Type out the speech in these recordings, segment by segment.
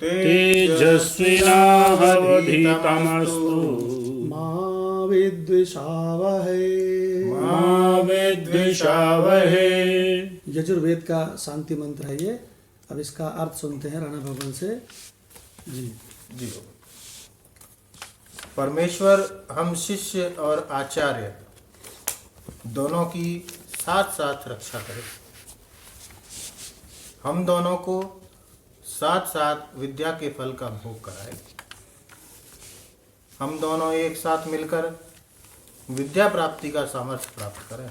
तेजस्विनावधीतमस्तु मा विद्विषावहै। यजुर्वेद का शांति मंत्र है ये। अब इसका अर्थ सुनते हैं राणा भगवान से। जी जी। परमेश्वर हम शिष्य और आचार्य दोनों की साथ साथ रक्षा करें। हम दोनों को साथ साथ विद्या के फल का भोग कराए। हम दोनों एक साथ मिलकर विद्या प्राप्ति का सामर्थ्य प्राप्त करें।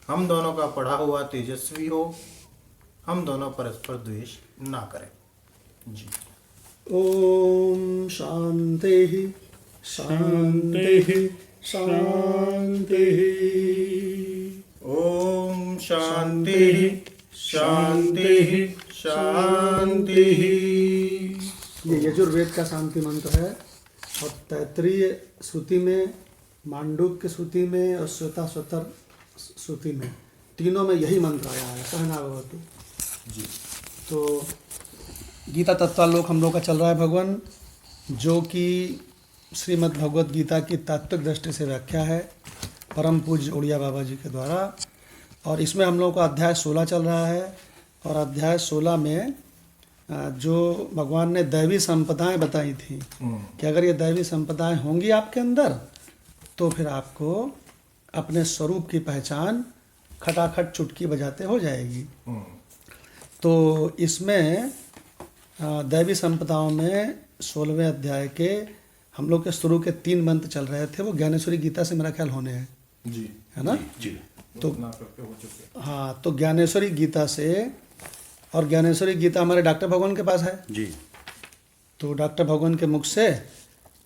हम दोनों का पढ़ा हुआ तेजस्वी हो। हम दोनों परस्पर द्वेष ना करें। जी। ओम शांति शांति शांति। ओम शांति शांति शांति। ये यजुर्वेद का शांति मंत्र है और तैत्तिरीय श्रुति में, मांडूक्य श्रुति में और श्वेताश्वतर श्रुति में, तीनों में यही मंत्र आया है, सहना भवतु। जी। तो गीता तत्वालोक हम लोग का चल रहा है भगवान, जो कि श्रीमद् भगवत गीता की तात्विक दृष्टि से व्याख्या है परम पूज्य उड़िया बाबा जी के द्वारा। और इसमें हम लोग का अध्याय 16 चल रहा है और अध्याय 16 में जो भगवान ने दैवी संपदाएं बताई थी कि अगर ये दैवी संपदाएं होंगी आपके अंदर तो फिर आपको अपने स्वरूप की पहचान खटाखट चुटकी बजाते हो जाएगी। तो इसमें दैवी संपदाओं में 16वें अध्याय के हम लोग के शुरू के 3 मंत्र चल रहे थे, वो ज्ञानेश्वरी गीता से मेरा ख्याल होने हैं। जी, है ना? जी। तो हाँ, तो ज्ञानेश्वरी गीता से, और ज्ञानेश्वरी गीता हमारे डॉक्टर भगवान के पास है जी। तो डॉक्टर भगवान के मुख से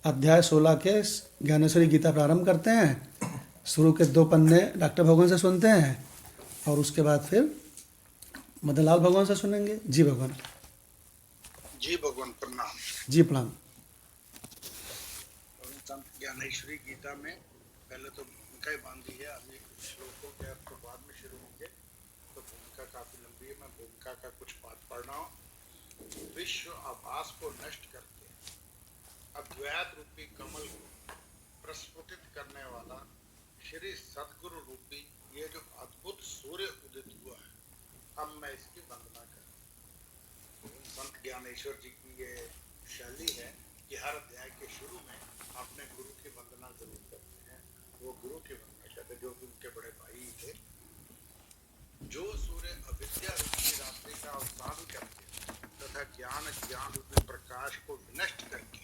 अध्याय 16 के ज्ञानेश्वरी गीता प्रारंभ करते हैं। शुरू के 2 पन्ने डॉक्टर भगवान से सुनते हैं और उसके बाद फिर मदनलाल भगवान से सुनेंगे। जी भगवान। जी भगवान प्रणाम। जी प्रणाम। ज्ञानेश्वरी गीता में पहले तो भूमिका ही बांधी है, अभी श्लोकों के अर्थ बाद में शुरू होंगे, तो भूमिका काफी लंबी है। मैं भूमिका का कुछ पाठ पढ़ रहा हूँ। विश्व आभास को नष्ट करके अद्वैत रूपी कमल को प्रस्फुटित करने वाला श्री सदगुरु रूपी ये जो अद्भुत सूर्य उदित हुआ है, अब मैं इसकी वंदना करूँ। संत ज्ञानेश्वर जी की ये शैली है कि हर अध्याय के शुरू में अपने गुरु की वंदना जरूर करते हैं। वो गुरु की वंदना करते जो कि उनके बड़े भाई थे। जो सूर्य अविद्या रूपी रात्रि का अवसान करके तथा ज्ञान रूपी प्रकाश को विनष्ट करके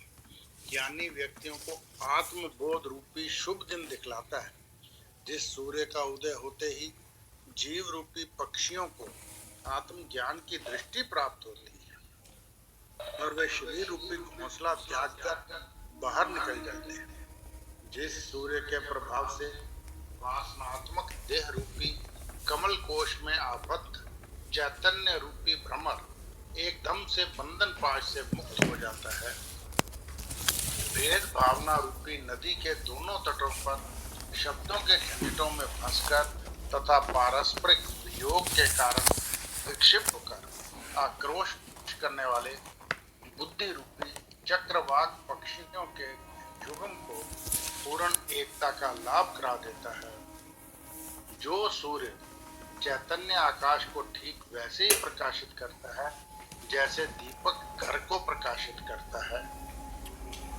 ज्ञानी व्यक्तियों को आत्मबोध रूपी शुभ दिन दिखलाता है, जिस सूर्य का उदय होते ही जीव रूपी पक्षियों को आत्मज्ञान की दृष्टि प्राप्त होती है और वे शरीर रूपी घोंसला त्याग कर बाहर निकल जाते हैं। जिस सूर्य के प्रभाव से वासनात्मक देह रूपी कमल कोश में आबद्ध चैतन्य रूपी भ्रमर एकदम से बंधन पाश से मुक्त हो जाता है। भेद भावना रूपी नदी के दोनों तटों पर शब्दों के झंझटों में फंसकर तथा पारस्परिक वियोग के कारण विक्षिप्त होकर आक्रोश करने वाले बुद्धि रूपी चक्रवात पक्षियों के युगम को पूर्ण एकता का लाभ करा देता है। जो सूर्य चैतन्य आकाश को ठीक वैसे ही प्रकाशित करता है जैसे दीपक घर को प्रकाशित करता है।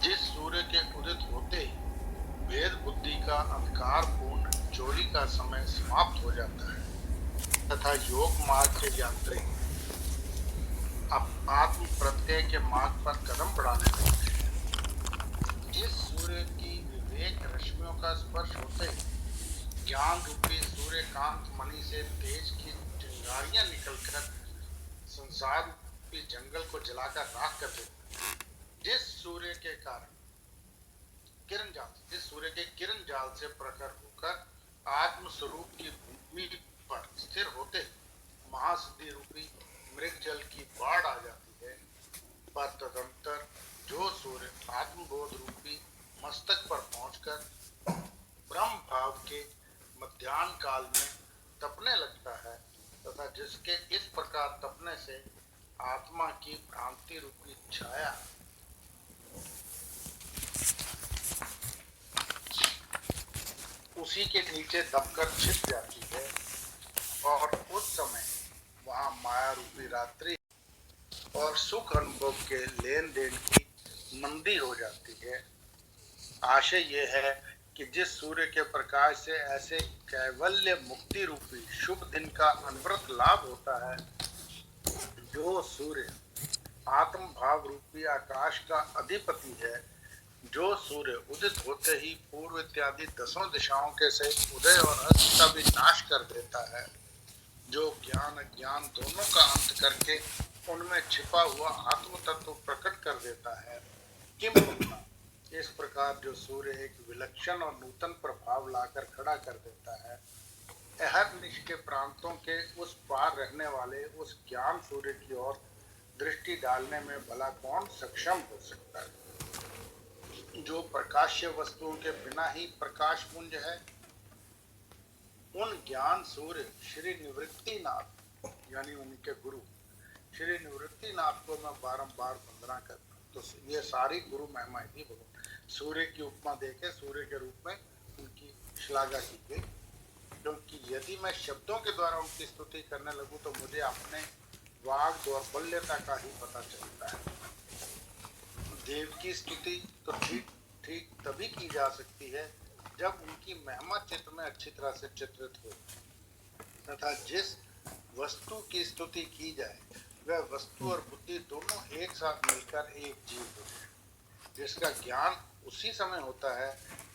जिस सूर्य के उदित होते ही वेद बुद्धि का अंधकार पूर्ण चोरी का समय समाप्त हो जाता है तथा योग मार्ग के यात्री आत्म प्रत्यय के मार्ग पर कदम बढ़ाने लगते हैं। जिस सूर्य की विवेक रश्मियों का स्पर्श होते ही ज्ञान रूपी सूर्यकांत मणि से तेज की चिंगारियां निकलकर संसार रूपी जंगल को जलाकर राख कर देती है। जिस सूर्य के किरण जाल से प्रखर होकर आत्म स्वरूप की भूमि पर स्थिर होते महासिद्धि रूपी मृग जल की बाढ़ आ जाती है। पर तदंतर जो सूर्य आत्मबोध रूपी मस्तक पर पहुंचकर ब्रह्म भाव के मध्याह्न काल में तपने लगता है तथा जिसके इस प्रकार तपने से आत्मा की भ्रांति रूपी छाया उसी के नीचे दबकर छिप जाती है और उस समय वहां माया रूपी रात्रि और सुख अनुभव के लेन देन की मंदी हो जाती है। आशय यह है कि जिस सूर्य के प्रकाश से ऐसे कैवल्य मुक्ति रूपी शुभ दिन का अनवरत लाभ होता है, जो सूर्य आत्म भाव रूपी आकाश का अधिपति है, जो सूर्य उदित होते ही पूर्व इत्यादि 10 दिशाओं के सहित उदय और अस्त का भी नाश कर देता है, जो ज्ञान अज्ञान दोनों का अंत करके उनमें छिपा हुआ आत्म तत्व प्रकट कर देता है। किम इस प्रकार जो सूर्य एक विलक्षण और नूतन प्रभाव लाकर खड़ा कर देता है, अहर्निश के प्रांतों के उस पार रहने वाले उस ज्ञान सूर्य की ओर दृष्टि डालने में भला कौन सक्षम हो सकता है, जो प्रकाश्य वस्तुओं के बिना ही प्रकाश पुंज है। उन ज्ञान सूर्य श्री निवृत्तिनाथ यानी उनके गुरु श्री निवृत्तिनाथ को मैं बारंबार वंदना करता हूँ। तो ये सारी गुरु महिमा ही सूर्य की उपमा देके सूर्य के रूप में उनकी श्लाघा की गई, क्योंकि यदि मैं शब्दों के द्वारा उनकी स्तुति करने लगूं तो मुझे अपने वाग दौर्बल्यता का ही पता चलता है। देव की स्तुति तो ठीक ठीक तभी की जा सकती है जब उनकी महिमा चित्त में अच्छी तरह से चित्रित हो, तथा जिस वस्तु की स्तुति की जाए वह वस्तु और बुद्धि दोनों एक साथ मिलकर एक जीव हो जाए, जिसका ज्ञान उसी समय होता है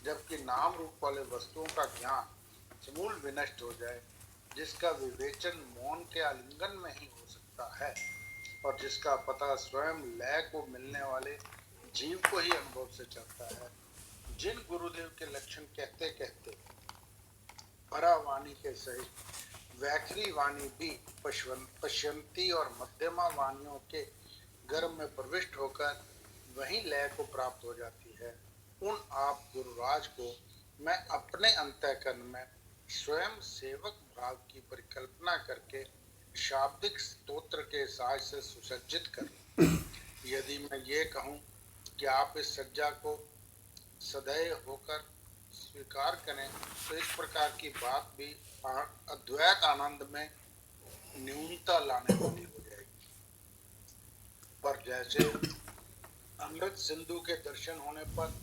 जबकि नाम रूप वाले वस्तुओं का ज्ञान समूल विनष्ट हो जाए, जिसका विवेचन मौन के आलिंगन में ही हो सकता है और जिसका पता स्वयं लय को मिलने वाले जीव को ही अनुभव से चलता है। जिन गुरुदेव के लक्षण कहते कहते परावाणी के सहित वैखरी वाणी भी पश्यंती और मध्यमा वाणियों के गर्भ में प्रविष्ट होकर वहीं लय को प्राप्त हो जाती है, उन आप गुरुराज को मैं अपने अंतःकरण में स्वयं सेवक भाव की परिकल्पना करके शाब्दिक स्तोत्र के साज से सुसज्जित कर, यदि मैं ये कहूं कि आप इस सज्जा को सदैव होकर स्वीकार करें तो इस प्रकार की बात भी अद्वैत आनंद में न्यूनता लाने वाली हो जाएगी। पर जैसे अमृत सिंधु के दर्शन होने पर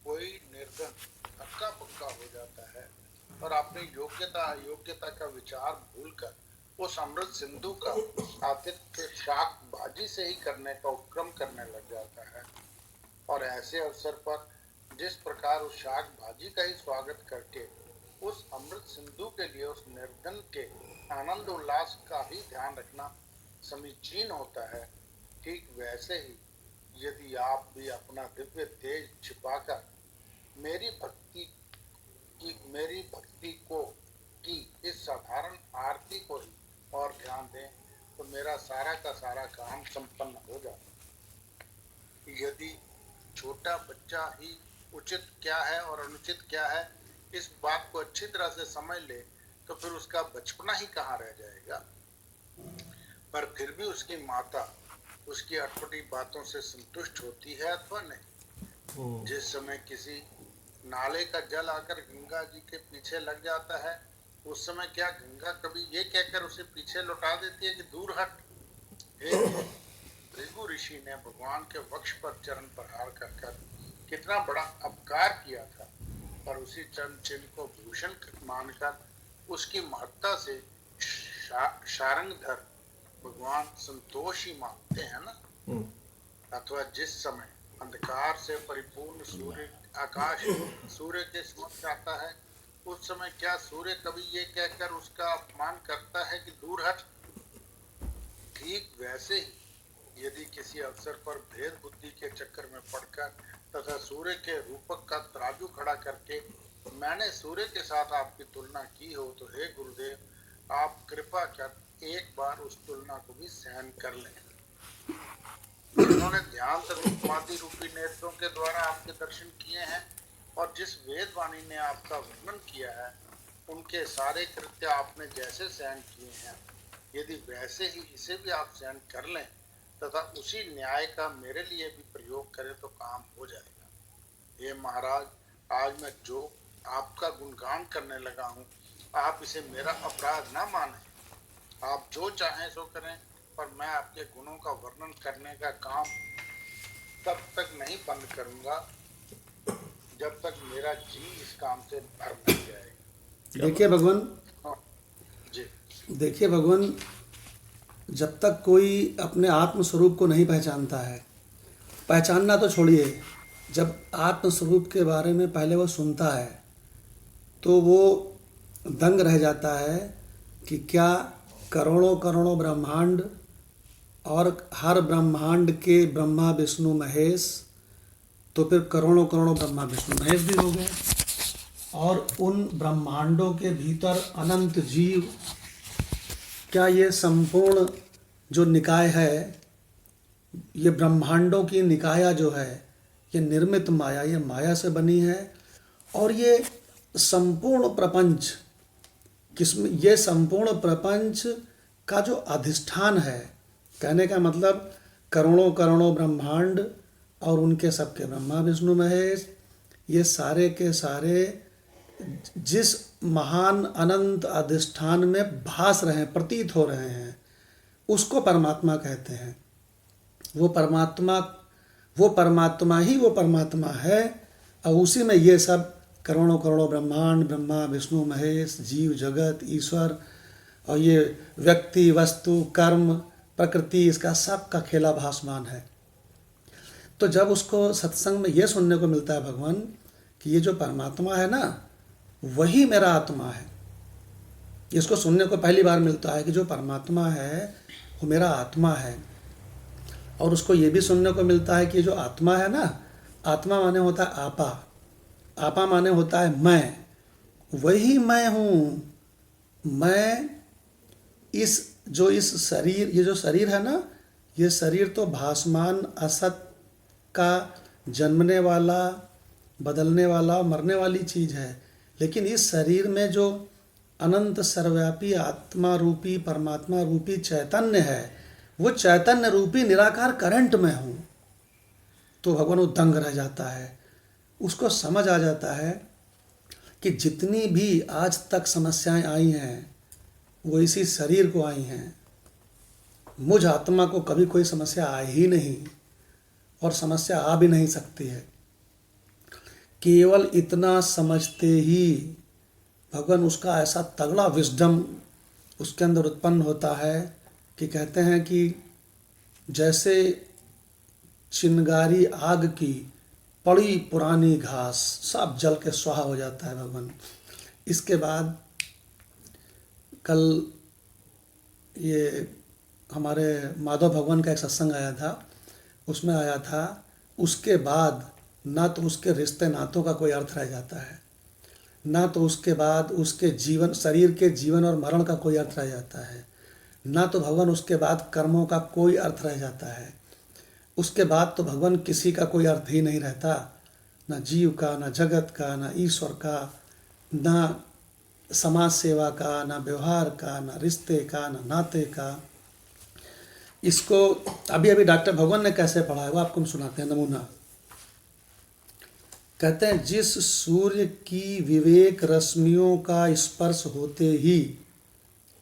कोई निर्धन हक्का पक्का हो जाता है और अपनी योग्यता अयोग्यता का विचार भूलकर उस अमृत सिंधु का आतिथ्य शाकबाजी से ही करने का उपक्रम करने लग जाता है, और ऐसे अवसर पर जिस प्रकार उस शाक भाजी का ही स्वागत करके उस अमृत सिंधु के लिए उस निर्धन के आनंद उल्लास का ही ध्यान रखना समीचीन होता है, ठीक वैसे ही यदि आप भी अपना दिव्य तेज छिपाकर मेरी भक्ति को की इस साधारण आरती को ही और ध्यान दें तो मेरा सारा का सारा काम संपन्न हो जाता। यदि छोटा बच्चा ही उचित क्या है और अनुचित क्या है इस बात को अच्छी तरह से समझ ले तो फिर उसका बचपना ही कहाँ रह जाएगा। पर फिर भी उसकी माता उसकी अटपटी बातों से संतुष्ट होती है अथवा नहीं। जिस समय किसी नाले का जल आकर गंगा जी के पीछे लग जाता है उस समय क्या गंगा कभी ये कहकर उसे पीछे लौटा देती है कि दूर हट। भृगु ऋषि ने भगवान के वक्ष पर चरण प्रहार कर कितना बड़ा अपकार किया था, पर उसी चरण चिन्ह को भूषण मानकर उसकी महत्ता से शारंगधर भगवान संतोष ही मानते हैं ना। अथवा जिस समय अंधकार से परिपूर्ण सूर्य आकाश सूर्य के समक्ष आता है उस समय क्या सूर्य कभी ये कहकर उसका अपमान करता है कि दूर हट। ठीक वैसे ही यदि किसी अवसर पर भेद बुद्धि के चक्कर में पड़कर तथा सूर्य के रूपक का तराजू खड़ा करके मैंने सूर्य के साथ आपकी तुलना की हो तो हे गुरुदेव आप कृपा कर एक बार उस तुलना को भी सहन कर लें। जिन्होंने ध्यान समाधि रूपी नेत्रों के द्वारा आपके दर्शन किए हैं और जिस वेद वाणी ने आपका वर्णन किया है उनके सारे कृत्य आपने जैसे सहन किए हैं यदि वैसे ही इसे भी आप सहन कर लें तथा उसी न्याय का मेरे लिए भी प्रयोग करे तो काम हो जाएगा। ये महाराज, आज मैं जो आपका गुणगान करने लगा हूँ, आप इसे मेरा अपराध ना माने। आप जो चाहें सो करें, पर मैं आपके गुणों का वर्णन करने का काम तब तक नहीं बंद करूंगा जब तक मेरा जी इस काम से भर नहीं जाएगा। देखिए भगवान, हाँ, जी देखिए भगवान, जब तक कोई अपने आत्म स्वरूप को नहीं पहचानता है, पहचानना तो छोड़िए, जब आत्म स्वरूप के बारे में पहले वो सुनता है तो वो दंग रह जाता है कि क्या करोड़ों करोड़ों ब्रह्मांड और हर ब्रह्मांड के ब्रह्मा विष्णु महेश, तो फिर करोड़ों करोड़ों ब्रह्मा विष्णु महेश भी हो गए, और उन ब्रह्मांडों के भीतर अनंत जीव। क्या ये संपूर्ण जो निकाय है, ये ब्रह्मांडों की निकाया जो है, ये निर्मित माया, ये माया से बनी है। और ये संपूर्ण प्रपंच किसमें, ये संपूर्ण प्रपंच का जो अधिष्ठान है, कहने का मतलब करोड़ों करोड़ों ब्रह्मांड और उनके सबके ब्रह्मा विष्णु महेश, ये सारे के सारे जिस महान अनंत अधिष्ठान में भास रहे हैं, प्रतीत हो रहे हैं, उसको परमात्मा कहते हैं। वो परमात्मा ही वो परमात्मा है, और उसी में ये सब करोड़ों करोड़ों ब्रह्मांड, ब्रह्मा विष्णु महेश, जीव जगत, ईश्वर, और ये व्यक्ति वस्तु कर्म प्रकृति, इसका सब का खेला भासमान है। तो जब उसको सत्संग में ये सुनने को मिलता है भगवान कि ये जो परमात्मा है ना, वही मेरा आत्मा है, इसको सुनने को पहली बार मिलता है कि जो परमात्मा है वो मेरा आत्मा है। और उसको ये भी सुनने को मिलता है कि जो आत्मा है ना, आत्मा माने होता है आपा, आपा माने होता है मैं, वही मैं हूँ। मैं इस शरीर, ये जो शरीर है ना, ये शरीर तो भासमान असत का जन्मने वाला, बदलने वाला, मरने वाली चीज़ है, लेकिन इस शरीर में जो अनंत सर्वव्यापी आत्मा रूपी परमात्मा रूपी चैतन्य है, वो चैतन्य रूपी निराकार करंट में हूँ। तो भगवान वो दंग रह जाता है, उसको समझ आ जाता है कि जितनी भी आज तक समस्याएं आई हैं वो इसी शरीर को आई हैं। मुझ आत्मा को कभी कोई समस्या आई ही नहीं, और समस्या आ भी नहीं सकती है। केवल इतना समझते ही भगवान उसका ऐसा तगड़ा विजडम उसके अंदर उत्पन्न होता है कि कहते हैं कि जैसे चिंगारी आग की पड़ी पुरानी घास, सब जल के स्वाहा हो जाता है भगवान। इसके बाद कल ये हमारे माधव भगवान का एक सत्संग आया था, उसमें आया था उसके बाद ना तो उसके रिश्ते नातों का कोई अर्थ रह जाता है, ना तो उसके बाद उसके जीवन, शरीर के जीवन और मरण का कोई अर्थ रह जाता है, ना तो भगवान उसके बाद कर्मों का कोई अर्थ रह जाता है। उसके बाद तो भगवान किसी का कोई अर्थ ही नहीं रहता, ना जीव का, ना जगत का, ना ईश्वर का, ना समाज सेवा का, ना व्यवहार का, ना रिश्ते का, ना नाते का। इसको अभी अभी डॉक्टर भगवान ने कैसे पढ़ा है वो आपको हम सुनाते हैं नमूना। कहते हैं जिस सूर्य की विवेक रश्मियों का स्पर्श होते ही,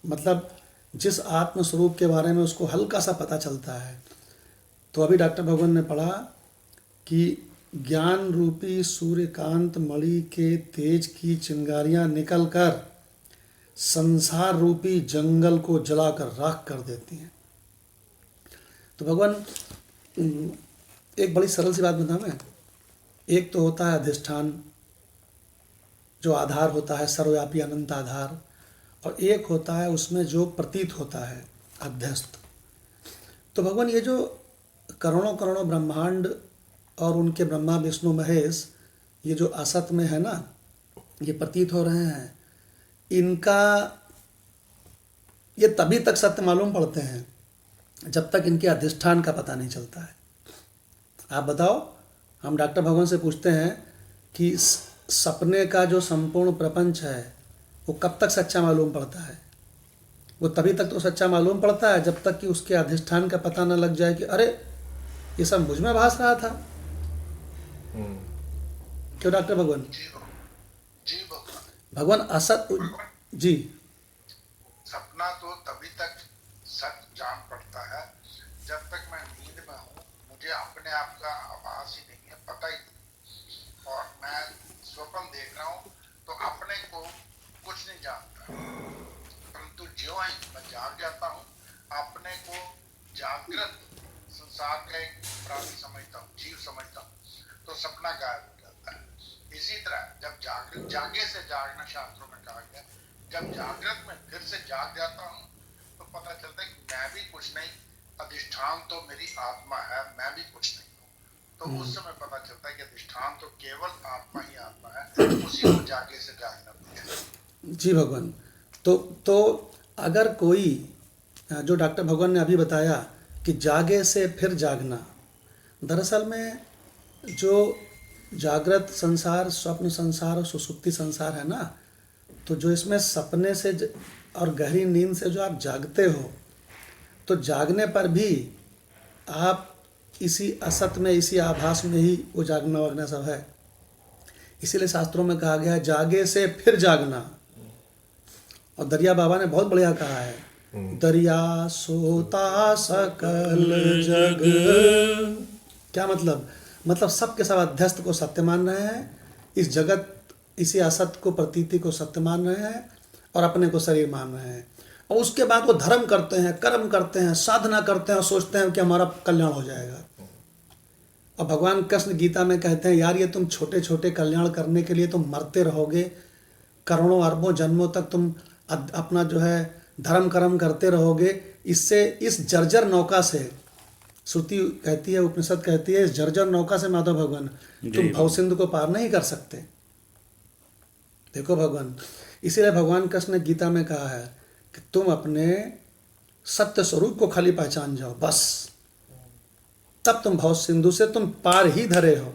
मतलब जिस आत्म स्वरूप के बारे में उसको हल्का सा पता चलता है, तो अभी डॉक्टर भगवान ने पढ़ा कि ज्ञान रूपी सूर्यकांत मणि के तेज की चिंगारियां निकलकर संसार रूपी जंगल को जलाकर राख कर देती हैं। तो भगवान एक बड़ी सरल सी बात बताऊं मैं, एक तो होता है अधिष्ठान जो आधार होता है, सर्वव्यापी अनंत आधार, और एक होता है उसमें जो प्रतीत होता है अध्यस्त। तो भगवान ये जो करोड़ों करोड़ों ब्रह्मांड और उनके ब्रह्मा विष्णु महेश, ये जो असत में है ना, ये प्रतीत हो रहे हैं, इनका ये तभी तक सत्य मालूम पड़ते हैं जब तक इनके अधिष्ठान का पता नहीं चलता है। आप बताओ, हम डॉक्टर भगवान से पूछते हैं कि सपने का जो संपूर्ण प्रपंच है वो कब तक सच्चा मालूम पड़ता है? वो तभी तक तो सच्चा मालूम पड़ता है जब तक कि उसके अधिष्ठान का पता न लग जाए कि अरे ये सब मुझ में भास रहा था। क्यों डॉक्टर भगवान? जी भगवान। भगवान असत जी सपना तो तभी तक सच जान पड़ता है जब तक मैं नींद में हूँ, मुझे अपने आप का आभास ही नहीं है, पता ही नहीं, और मैं स्वप्न देख रहा हूँ तो अपने को कुछ नहीं जानता। परंतु ज्यों ही मैं जाग जाता हूँ, अपने को जागृत संसार का एक प्राणी समझता हूँ, जीव समझता हूँ, तो सपना गायब हो जाता है। इसी तरह जब जागे से जागना शास्त्रों में कहा गया, जब जागृत में फिर से जाग जाता हूँ तो पता चलता है कि मैं भी कुछ नहीं, अधिष्ठान तो मेरी आत्मा है, मैं भी कुछ नहीं हूँ। तो उस समय पता चलता है कि अधिष्ठान तो केवल आत्मा ही आत्मा है, उसी को जागे से जागना पड़ेगा। जी भगवान। तो अगर कोई जो डॉक्टर भगवान ने अभी बताया कि जागे से फिर जागना, दरअसल में जो जागृत संसार, स्वप्न संसार और सुसुप्ति संसार है ना, तो जो इसमें सपने से और गहरी नींद से जो आप जागते हो, तो जागने पर भी आप इसी असत में, इसी आभास में ही वो जागना वागना सब है। इसीलिए शास्त्रों में कहा गया है जागे से फिर जागना। और दरिया बाबा ने बहुत बढ़िया कहा है, दरिया सोता सकल जग। क्या मतलब सब के सब अध्यस्त को सत्य मान रहे हैं, इस जगत, इसी असत को, प्रतीति को सत्य मान रहे हैं और अपने को शरीर मान रहे हैं। और उसके बाद वो धर्म करते हैं, कर्म करते हैं, साधना करते हैं और सोचते हैं कि हमारा कल्याण हो जाएगा। और भगवान कृष्ण गीता में कहते हैं यार ये तुम छोटे छोटे कल्याण करने के लिए तुम मरते रहोगे, करोड़ों अरबों जन्मों तक तुम अपना जो है धर्म कर्म करते रहोगे। इससे, इस जर्जर नौका से, श्रुति कहती है, उपनिषद कहती है, इस जर्जर नौका से माधव भगवान तुम भवसिंधु को पार नहीं कर सकते। देखो भगवान, इसीलिए भगवान कृष्ण ने गीता में कहा है कि तुम अपने सत्य स्वरूप को खाली पहचान जाओ, बस तब तुम भवसिंधु से तुम पार ही धरे हो।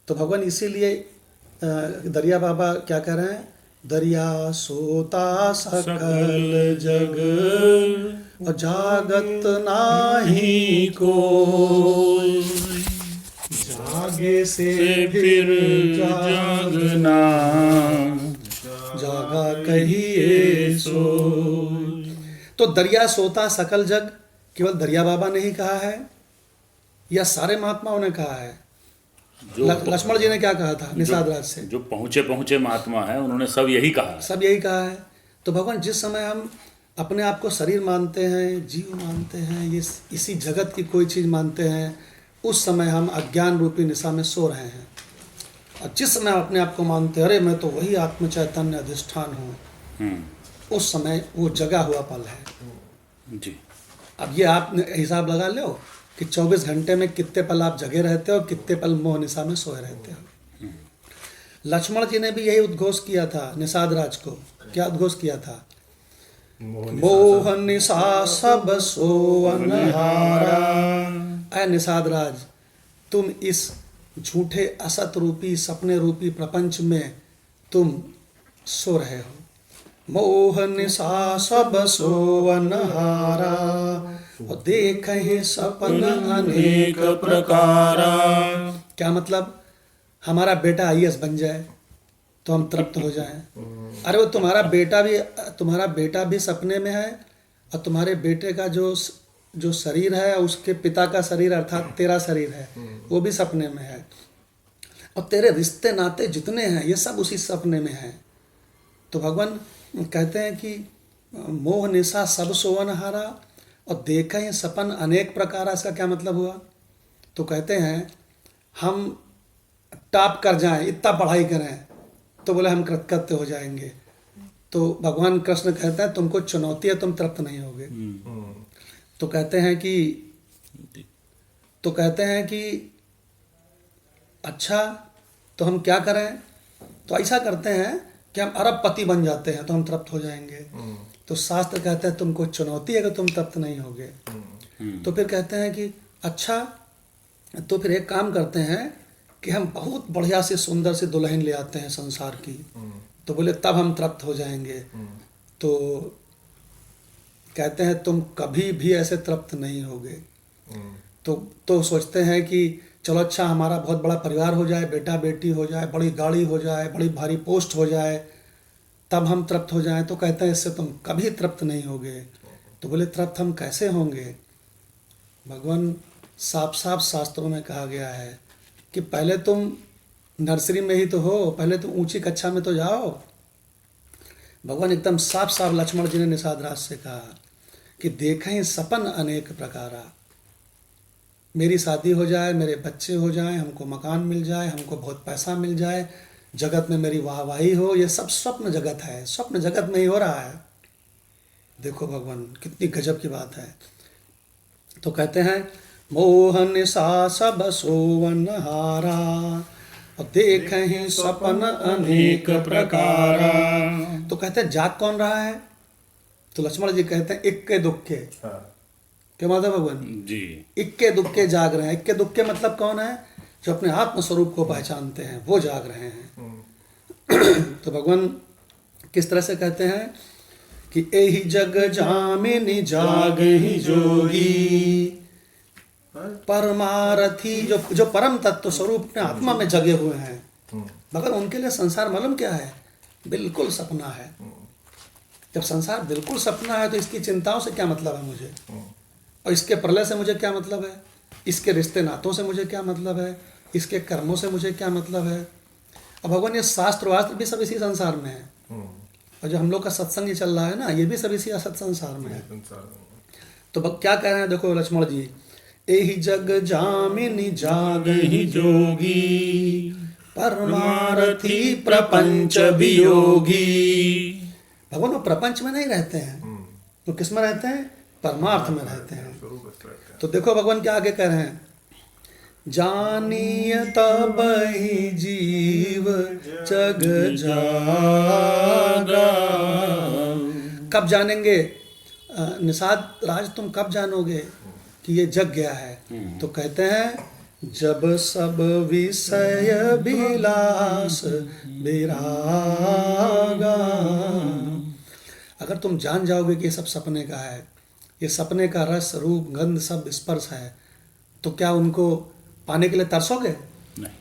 तो भगवान इसीलिए दरिया बाबा क्या कह रहे हैं, दरिया सोता सकल जग और जागत नाही कोई, जागे से फिर जागना, जागा कहिए सोई। तो दरिया सोता सकल जग केवल दरिया बाबा ने ही कहा है या सारे महात्माओं ने कहा है? लक्ष्मण जी ने क्या कहा था निषाद राज से? जो पहुँचे महात्मा है उन्होंने सब यही कहा है। सब यही कहा है। तो भगवान जिस समय हम अपने आप को शरीर मानते हैं, जीव मानते हैं, ये इसी जगत की कोई चीज़ मानते हैं, उस समय हम अज्ञान रूपी निशा में सो रहे हैं। और जिस समय हम अपने आप को मानते हैं अरे मैं तो वही आत्म चैतन्य अधिष्ठान हूँ, उस समय वो जगा हुआ पल है जी। अब ये आप हिसाब लगा लो कि 24 घंटे में कितने पल आप जगे रहते हो और कितने पल मोह निशा में सोए रहते हो। लक्ष्मण जी ने भी यही उद्घोष किया था निषाद राज को। क्या उद्घोष किया था? मोह निशा सब सोअनहारा। ऐ निषाद राज, तुम इस झूठे असत रूपी सपने रूपी प्रपंच में तुम सो रहे हो। मोह निशा सब सोअनहारा और देखे सपन अनेक प्रकारा। क्या मतलब? हमारा बेटा IAS बन जाए तो हम तृप्त हो जाएं। अरे वो तुम्हारा बेटा भी सपने में है और तुम्हारे बेटे का जो शरीर है उसके पिता का शरीर अर्थात तेरा शरीर है वो भी सपने में है, और तेरे रिश्ते नाते जितने हैं ये सब उसी सपने में हैं। तो भगवान कहते हैं कि मोह निशा सब सोअनहारा और देखा ये सपन अनेक प्रकार। इसका क्या मतलब हुआ? तो कहते हैं हम टॉप कर जाएं, इतना पढ़ाई करें तो बोले हम कृतकृत्य हो जाएंगे। तो भगवान कृष्ण कहते हैं तुमको चुनौती है, तुम तृप्त नहीं होगे। तो कहते हैं कि अच्छा तो हम क्या करें? तो ऐसा करते हैं कि हम अरबपति बन जाते हैं तो हम तृप्त हो जाएंगे। तो शास्त्र कहते हैं तुमको चुनौती है कि तुम तृप्त नहीं होगे। तो फिर कहते हैं कि अच्छा तो फिर एक काम करते हैं कि हम बहुत बढ़िया से सुंदर से दुल्हन ले आते हैं संसार की। तो बोले तब हम तृप्त हो जाएंगे। तो कहते हैं तुम कभी भी ऐसे तृप्त नहीं होगे। तो सोचते हैं कि चलो अच्छा हमारा बहुत बड़ा परिवार हो जाए, बेटा बेटी हो जाए, बड़ी गाड़ी हो जाए, बड़ी भारी पोस्ट हो जाए, तब हम तृप्त हो जाएं। तो कहते हैं इससे तुम कभी तृप्त नहीं होगे। तो बोले तृप्त हम कैसे होंगे? भगवान साफ साफ शास्त्रों में कहा गया है कि पहले तुम नर्सरी में ही तो हो, पहले तुम ऊंची कक्षा में तो जाओ। भगवान एकदम साफ साफ लक्ष्मण जी ने निषाद राज से कहा कि देखें सपन अनेक प्रकारा, मेरी शादी हो जाए, मेरे बच्चे हो जाएं, हमको मकान मिल जाए, हमको बहुत पैसा मिल जाए, जगत में मेरी वाहवाही हो, ये सब स्वप्न जगत है, स्वप्न जगत में ही हो रहा है। देखो भगवान कितनी गजब की बात है। तो कहते हैं मोहन सा सब सोवन हारा और देखें सपन अनेक प्रकारा। तो कहते हैं जाग कौन रहा है? तो लक्ष्मण जी कहते हैं इक्के दुक्के। क्या मतलब भगवान जी? इक्के दुक्के जाग रहे हैं। इक्के दुक्के मतलब कौन है? जो अपने आत्म स्वरूप को पहचानते हैं वो जाग रहे हैं। तो भगवान किस तरह से कहते हैं कि एहि जग जामिनी जागहि जोगी, परमारथी जो परम तत्व स्वरूप अपने आत्मा में जगे हुए हैं, मगर उनके लिए संसार मालूम क्या है? बिल्कुल सपना है। जब संसार बिल्कुल सपना है तो इसकी चिंताओं से क्या मतलब है मुझे, और इसके प्रलय से मुझे क्या मतलब है, इसके रिश्ते नातों से मुझे क्या मतलब है, इसके कर्मों से मुझे क्या मतलब है। अब भगवान ये शास्त्र वास्त्र भी सब इसी संसार में है, और जो हम लोग का सत्संग ही चल रहा है ना, ये भी सब इसी असत संसार में है। तो क्या कह रहे हैं देखो लक्ष्मण जी, एहि जग जामिनी जागहि जोगी, परमारथी प्रपंच वियोगी। भगवान वो प्रपंच में नहीं रहते हैं, तो किस में रहते हैं? परमार्थ में रहते हैं। तो देखो भगवान क्या आगे कह रहे हैं, जानिय तब ही जीव जग जागा। कब जानेंगे निषाद राज, तुम कब जानोगे कि ये जग गया है? तो कहते हैं जब सब विषय विलास विरागा। अगर तुम जान जाओगे कि ये सब सपने का है, ये सपने का रस रूप गंध सब स्पर्श है, तो क्या उनको पाने के लिए तरसोगे? नहीं।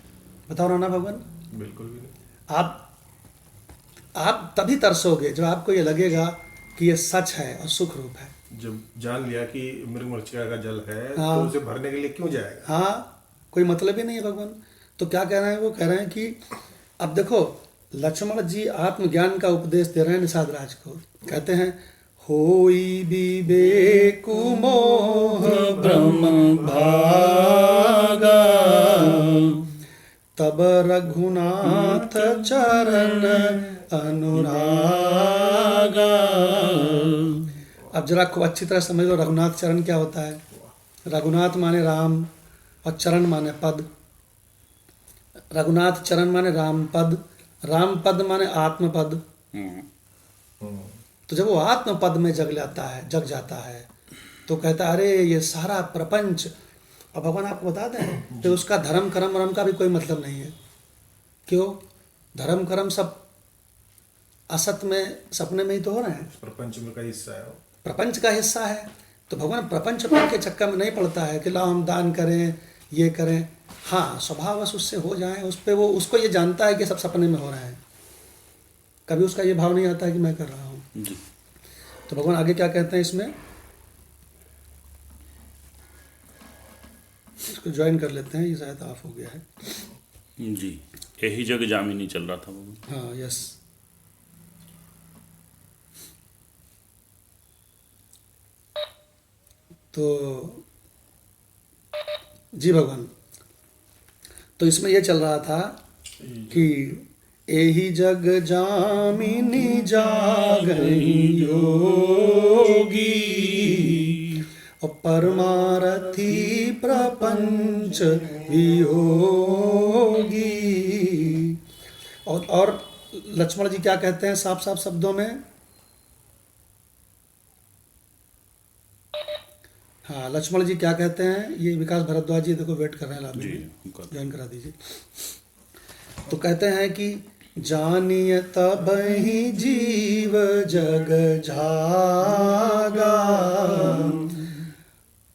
बताओ ना भगवान। बिल्कुल भी नहीं। आप तभी तरसोगे जब आपको ये लगेगा कि ये सच है और सुख रूप है। जब जान लिया कि मृगमरीचिका का जल है, हाँ। तो उसे भरने के लिए क्यों जाएगा? हाँ, कोई मतलब ही नहीं है भगवान। तो क्या कह रहे हैं? वो कह रहे हैं कि अब देखो लक्ष्मण जी आत्मज्ञान का उपदेश दे रहे हैं निषाद राज को। कहते हैं होई विवेक मोह ब्रह्म भागा, तब रघुनाथ चरण अनुरागा। अब जरा खूब अच्छी तरह समझ लो रघुनाथ चरण क्या होता है। रघुनाथ माने राम और चरण माने पद। रघुनाथ चरण माने राम पद, राम पद माने आत्म पद। तो जब वो आत्म पद में जग जाता है तो कहता है अरे ये सारा प्रपंच। और भगवान आपको बता दें कि उसका धर्म कर्म वरम का भी कोई मतलब नहीं है। क्यों? धर्म कर्म सब असत में सपने में ही तो हो रहे हैं, प्रपंच में का हिस्सा है वो। प्रपंच का हिस्सा है। तो भगवान प्रपंच के चक्कर में नहीं पड़ता है कि लाओ हम दान करें ये करें। हाँ, स्वभावश उससे हो जाए, उस पर वो उसको ये जानता है कि सब सपने में हो रहा है। कभी उसका ये भाव नहीं आता है कि मैं कर रहा हूँ। तो भगवान आगे क्या कहते हैं इसमें, इसको ज्वाइन कर लेते हैं, ये शायद ऑफ हो गया है जी। यही जग जामिनी चल रहा था वो। हाँ यस। तो जी भगवान, तो इसमें ये चल रहा था कि एही जग जामिनी जागहि योगी, और परमारथी प्रपंच वियोगी। और लक्ष्मण जी क्या कहते हैं साफ साफ शब्दों में? हाँ, लक्ष्मण जी क्या कहते हैं? ये विकास भारद्वाज जी देखो वेट कर रहे हैं, जी, ज्वाइन करा दीजिए। तो कहते हैं कि जानिय तबहि जीव जग जागा,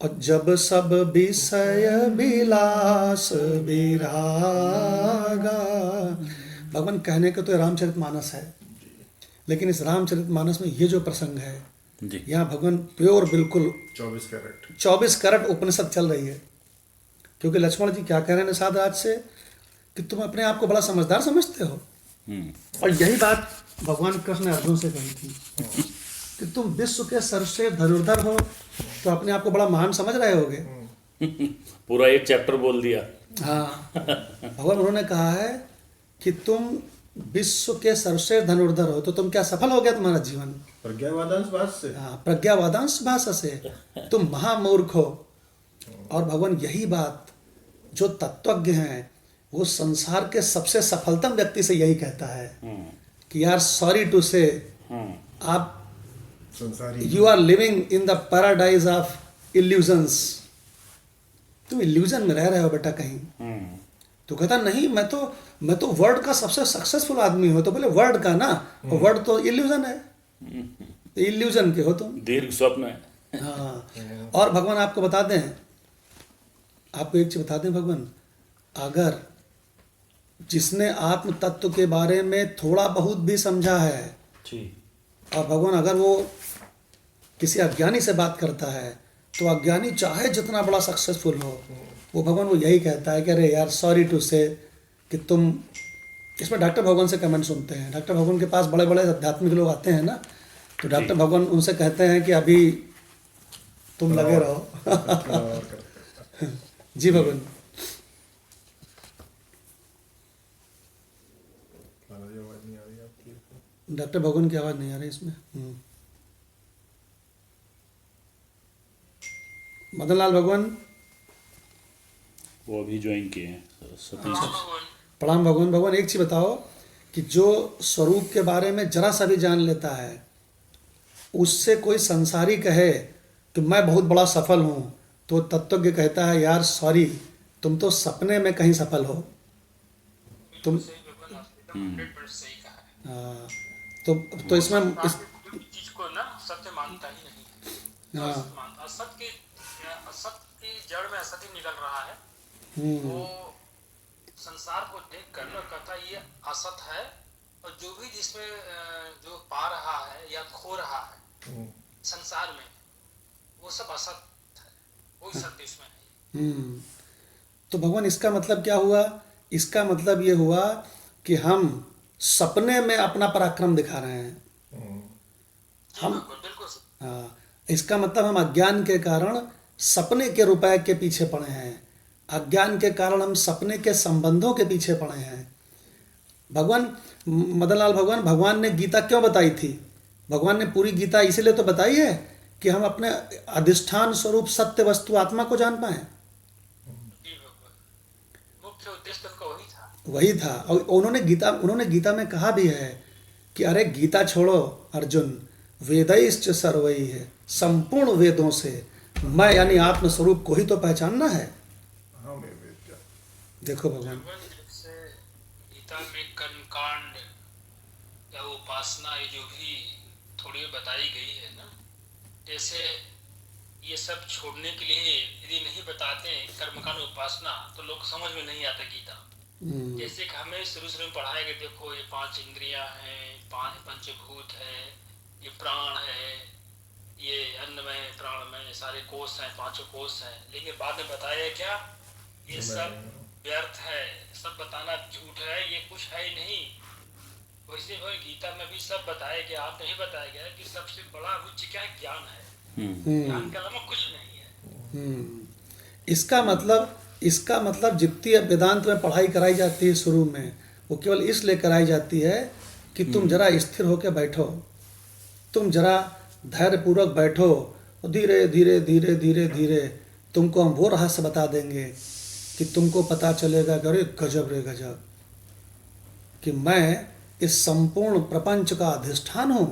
और जब सब विषय विलास विरागा। भगवान कहने के तो रामचरितमानस है, लेकिन इस रामचरितमानस में ये जो प्रसंग है जी यहाँ भगवान प्योर बिल्कुल 24 कैरेट 24 कैरेट उपनिषद चल रही है। क्योंकि लक्ष्मण जी क्या कह रहे हैं निषाद राज से कि तुम अपने आप को बड़ा समझदार समझते हो, और यही बात भगवान कृष्ण ने अर्जुन से कही थी कि तुम विश्व के सर्वश्रेष्ठ धनुर्धर हो तो अपने आप को बड़ा महान समझ रहे होगे। पूरा एक चैप्टर बोल दिया। हाँ, भगवान उन्होंने कहा है कि तुम विश्व के सर्वश्रेष्ठ धनुर्धर हो तो तुम क्या सफल हो गया तुम्हारा जीवन? प्रज्ञावादांश भाष से। हाँ, प्रज्ञावादांश भाषा से तुम महामूर्ख हो। और भगवान यही बात जो तत्वज्ञ हैं वो संसार के सबसे सफलतम व्यक्ति से यही कहता है कि यार सॉरी टू से आप संसारी you are living in the paradise of illusions. तुम इल्यूजन में रह रहे हो बेटा कहीं। तो कहता नहीं मैं तो वर्ल्ड का सबसे सक्सेसफुल आदमी हूँ। तो बोले वर्ल्ड का ना, वर्ल्ड तो इल्यूजन है, इल्यूजन के हो तुम, दीर्घ स्वप्न है। हाँ। और भगवान आपको बता दें, आपको एक चीज बता दें भगवान, अगर जिसने आत्म तत्व के बारे में थोड़ा बहुत भी समझा है जी और भगवान अगर वो किसी अज्ञानी से बात करता है तो अज्ञानी चाहे जितना बड़ा सक्सेसफुल हो वो भगवान वो यही कहता है कि अरे यार सॉरी टू से कि तुम, इसमें डॉक्टर भगवान से कमेंट सुनते हैं। डॉक्टर भगवान के पास बड़े बड़े आध्यात्मिक लोग आते हैं ना, तो डॉक्टर भगवान उनसे कहते हैं कि अभी तुम लगे रहो। जी भगवान। आवाज नहीं आ रही आपकी। डॉक्टर भगवान की आवाज़ नहीं आ रही इसमें। मदन लाल भगवान वो अभी ज्वाइन किए हैं सतीश। प्रणाम भगवान। भगवान एक चीज़ बताओ कि जो स्वरूप के बारे में जरा सा भी जान लेता है उससे कोई संसारी कहे कि मैं बहुत बड़ा सफल हूँ तो तत्वज्ञ कहता है यार सॉरी तुम तो सपने में कहीं सफल हो तुम। हाँ, तो इसमें चीज को ना सत्य मानता ही नहीं। हाँ असत की जड़ में असत ही निकल रहा है। वो संसार को देख कर ना कहता ये असत है, और जो भी जिसमें जो पा रहा है या खो रहा है संसार में वो सब असत है, कोई सत्य इसमें नहीं। तो भगवान इसका मतलब क्या हुआ? इसका मतलब ये हुआ कि हम सपने में अपना पराक्रम दिखा रहे हैं। हम बिल्कुल हाँ, इसका मतलब हम अज्ञान के कारण सपने के रुपए के पीछे पड़े हैं, अज्ञान के कारण हम सपने के संबंधों के पीछे पड़े हैं। भगवान मदनलाल भगवान ने गीता क्यों बताई थी? भगवान ने पूरी गीता इसीलिए तो बताई है कि हम अपने अधिष्ठान स्वरूप सत्य वस्तु आत्मा को जान पाएं। मुख्य उद्देश्य उनका वही था। और उन्होंने गीता में कहा भी है कि अरे गीता छोड़ो अर्जुन, वेदैश्च सर्वैः है, संपूर्ण वेदों से मैं यानी आत्मस्वरूप को ही तो पहचानना है। देखो भगवान जैसे गीता में कर्मकांड या उपासना ये जो भी थोड़ी बताई गई है ना, जैसे ये सब छोड़ने के लिए यदि नहीं बताते कर्मकांड उपासना तो लोग समझ में नहीं आता गीता। जैसे कि हमें शुरू में पढ़ाया कि देखो ये 5 इंद्रियां हैं, 5 पंचभूत है, ये प्राण है, ये अन्नमय प्राणमय सारे कोष हैं, 5 कोष हैं। लेकिन बाद में बताया क्या ये सब व्यर्थ है, सब बताना झूठ है, ये कुछ है ही नहीं। वैसे ही गीता में भी सब बताया गया, आप नहीं बताया गया कि सबसे बड़ा उच्च क्या ज्ञान है, ज्ञान के अलावा कुछ नहीं है। इसका मतलब जितनी वेदांत में पढ़ाई कराई जाती है शुरू में वो केवल इसलिए कराई जाती है कि तुम जरा स्थिर होकर बैठो, तुम जरा धैर्यपूर्वक बैठो और धीरे धीरे धीरे धीरे धीरे तुमको हम वो रहस्य बता देंगे कि तुमको पता चलेगा कि अरे गजब रे गजब कि मैं इस संपूर्ण प्रपंच का अधिष्ठान हूँ।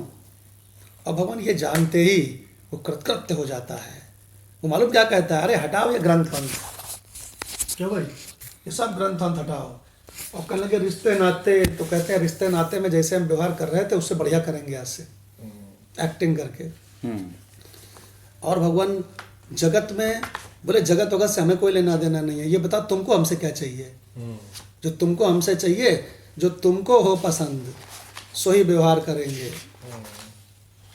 और भगवान ये जानते ही वो कृतकृत्य हो जाता है। वो मालूम क्या कहता है? अरे हटाओ ये ग्रंथ, क्या भाई ये सब ग्रंथ हटाओ, और कहने लगे रिश्ते नाते, तो कहते हैं रिश्ते नाते में जैसे हम व्यवहार कर रहे थे उससे बढ़िया करेंगे आज से, एक्टिंग करके। और भगवान जगत में बोले जगत वगत से हमें कोई लेना देना नहीं है, ये बता तुमको हमसे क्या चाहिए। जो तुमको हमसे चाहिए, जो तुमको हो पसंद सो ही व्यवहार करेंगे।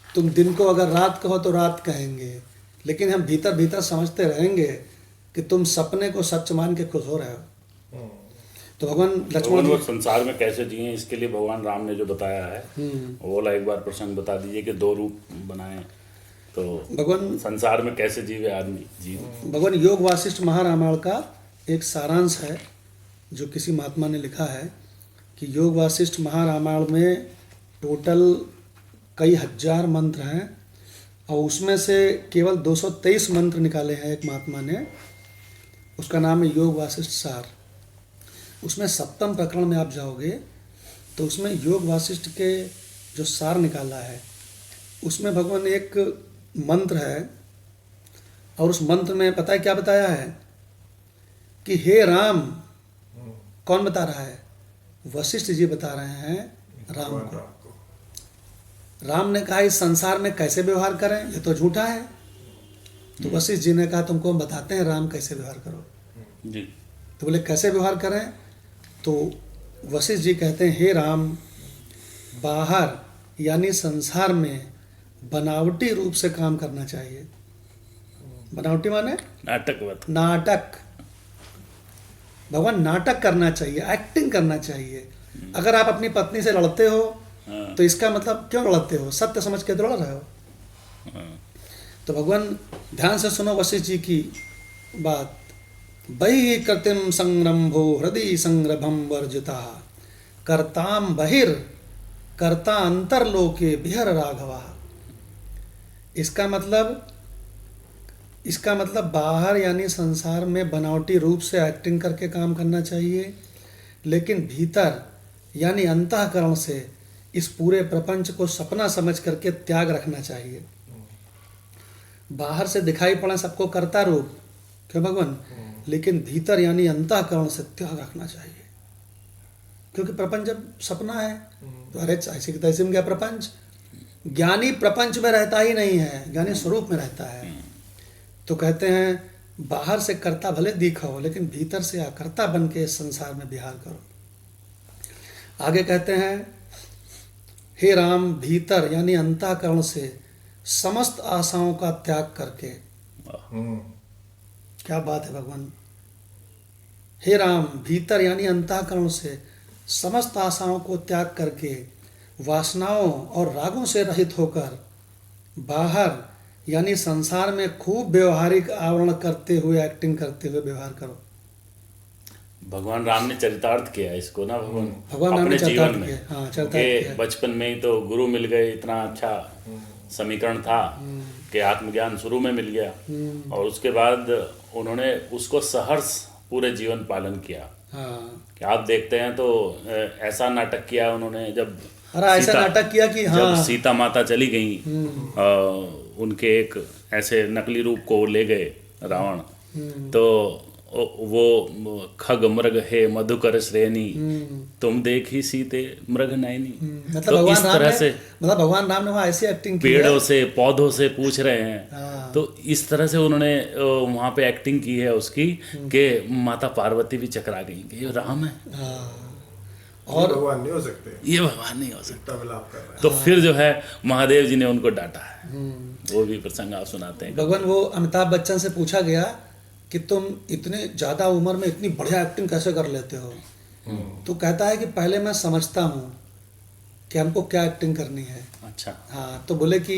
तुम दिन को अगर रात कहो तो रात कहेंगे, लेकिन हम भीतर भीतर समझते रहेंगे कि तुम सपने को सच मान के खुश हो रहे हो। तो भगवान लक्ष्मण भगवान वो जी संसार में कैसे जिए इसके लिए भगवान राम ने जो बताया है वो वाला एक बार प्रसंग बता दीजिए कि 2 रूप बनाए तो भगवान संसार में कैसे जीवे आदमी जीव। भगवान योग वासिष्ठ महारामायण का एक सारांश है जो किसी महात्मा ने लिखा है कि योग वासिष्ठ महारामायण में टोटल कई हजार मंत्र हैं और उसमें से केवल 223 मंत्र निकाले हैं एक महात्मा ने, उसका नाम है योग वासिष्ठ सार। उसमें 7वें प्रकरण में आप जाओगे तो उसमें योग वासिष्ठ के जो सार निकाला है उसमें भगवान एक मंत्र है और उस मंत्र में पता है क्या बताया है कि हे राम, कौन बता रहा है? वशिष्ठ जी बता रहे हैं राम को। राम ने कहा इस संसार में कैसे व्यवहार करें, ये तो झूठा है। तो वशिष्ठ जी ने कहा तुमको हम बताते हैं राम कैसे व्यवहार करो जी। तो बोले कैसे व्यवहार करें? तो वशिष्ठ जी कहते हैं हे राम, बाहर यानी संसार में बनावटी रूप से काम करना चाहिए। बनावटी माने नाटक नाटक। भगवान नाटक करना चाहिए, एक्टिंग करना चाहिए। अगर आप अपनी पत्नी से लड़ते हो तो इसका मतलब क्यों लड़ते हो? सत्य समझ के तो लड़ रहे हो। तो भगवान ध्यान से सुनो वशिष्ठ जी की बात। बहि कृतिम संरंभो हृदय संरभम वर्जिता कर्ताम बहिर कर्ता अंतरलोके बिहर राघवा। इसका मतलब बाहर यानी संसार में बनावटी रूप से एक्टिंग करके काम करना चाहिए, लेकिन भीतर यानी अंतःकरण से इस पूरे प्रपंच को सपना समझ करके त्याग रखना चाहिए। बाहर से दिखाई पड़ा सबको कर्ता रूप, क्यों भगवान, लेकिन भीतर यानी अंतःकरण से त्याग रखना चाहिए। क्योंकि प्रपंच जब सपना है तो अरे ऐसे की तैसे में गया प्रपंच। ज्ञानी प्रपंच में रहता ही नहीं है, ज्ञानी स्वरूप में रहता है। तो कहते हैं बाहर से कर्ता भले दिखाओ लेकिन भीतर से अकर्ता बन के संसार में विहार करो। आगे कहते हैं हे राम, भीतर यानी अंतःकरण से समस्त आशाओं का त्याग करके। क्या बात है भगवान। हे राम, भीतर यानी अंतःकरण से समस्त आशाओं को त्याग करके वासनाओं और रागों से रहित होकर बाहर यानी संसार में खूब व्यवहारिक आवरण करते हुए, एक्टिंग करते हुए व्यवहार करो। भगवान राम ने चरितार्थ किया इसको ना भगवान राम अपने ने जीवन चरितार्थ में किया। हाँ, चरितार्थ कि किया। बचपन में ही तो गुरु मिल गए, इतना अच्छा समीकरण था कि आत्मज्ञान शुरू में मिल गया और उसके बाद उन्होंने उसको सहर्ष पूरे जीवन पालन किया। हाँ, कि आप देखते हैं तो ऐसा नाटक किया उन्होंने जब अरे ऐसा नाटक किया कि हाँ, जब सीता माता चली गई उनके एक ऐसे नकली रूप को ले गए रावण, तो वो खग मृग है मधुकर श्रेणी तुम देखी सीते मृग नयनी। मतलब तो इस तरह से भगवान राम ने वहाँ ऐसी एक्टिंग की पेड़ों है। से पौधों से पूछ रहे हैं। हाँ। तो इस तरह से उन्होंने वहाँ पे एक्टिंग की है उसकी कि माता पार्वती भी चकरा गई कि ये राम है। हाँ। और भगवान नहीं हो सकते, ये भगवान नहीं हो सकता। इतना विलाप कर रहे हैं। तो फिर जो है महादेव जी ने उनको डांटा है। वो भी प्रसंग आप सुनाते हैं। भगवान वो अमिताभ बच्चन से पूछा गया कि तुम इतने ज़्यादा उम्र में इतनी बढ़िया एक्टिंग कैसे कर लेते हो? तो कहता है कि पहले मैं समझता हूँ कि हमको क्या एक्टिंग करनी है। अच्छा। हाँ, तो बोले कि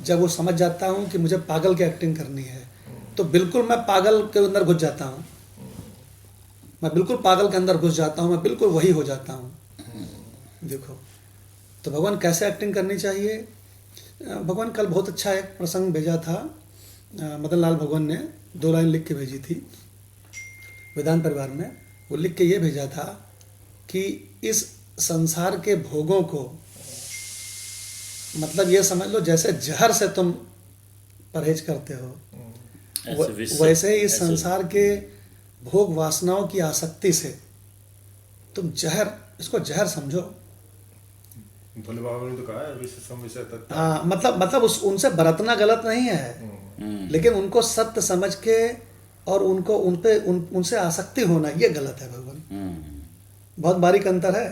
जब वो समझ जाता हूँ कि मुझे पागल की एक्टिंग करनी है तो बिल्कुल मैं पागल के अंदर घुस जाता हूँ। मैं बिल्कुल पागल के अंदर घुस जाता हूँ, मैं बिल्कुल वही हो जाता हूँ। देखो तो भगवान कैसे एक्टिंग करनी चाहिए। भगवान कल बहुत अच्छा एक प्रसंग भेजा था, मदन लाल भगवान ने 2 लाइन लिख के भेजी थी वेदांत परिवार में। वो लिख के ये भेजा था कि इस संसार के भोगों को मतलब ये समझ लो जैसे जहर से तुम परहेज करते हो वैसे ही इस संसार के भोग वासनाओं की आसक्ति से तुम जहर, इसको जहर समझो। भोले बाबा ने तो कहा है विषय सम विषय तत्व। हाँ, मतलब उनसे बरतना गलत नहीं है, लेकिन उनको सत्य समझ के और उनको उनसे आसक्ति होना, ये गलत है भगवान। बहुत बारीक अंतर है।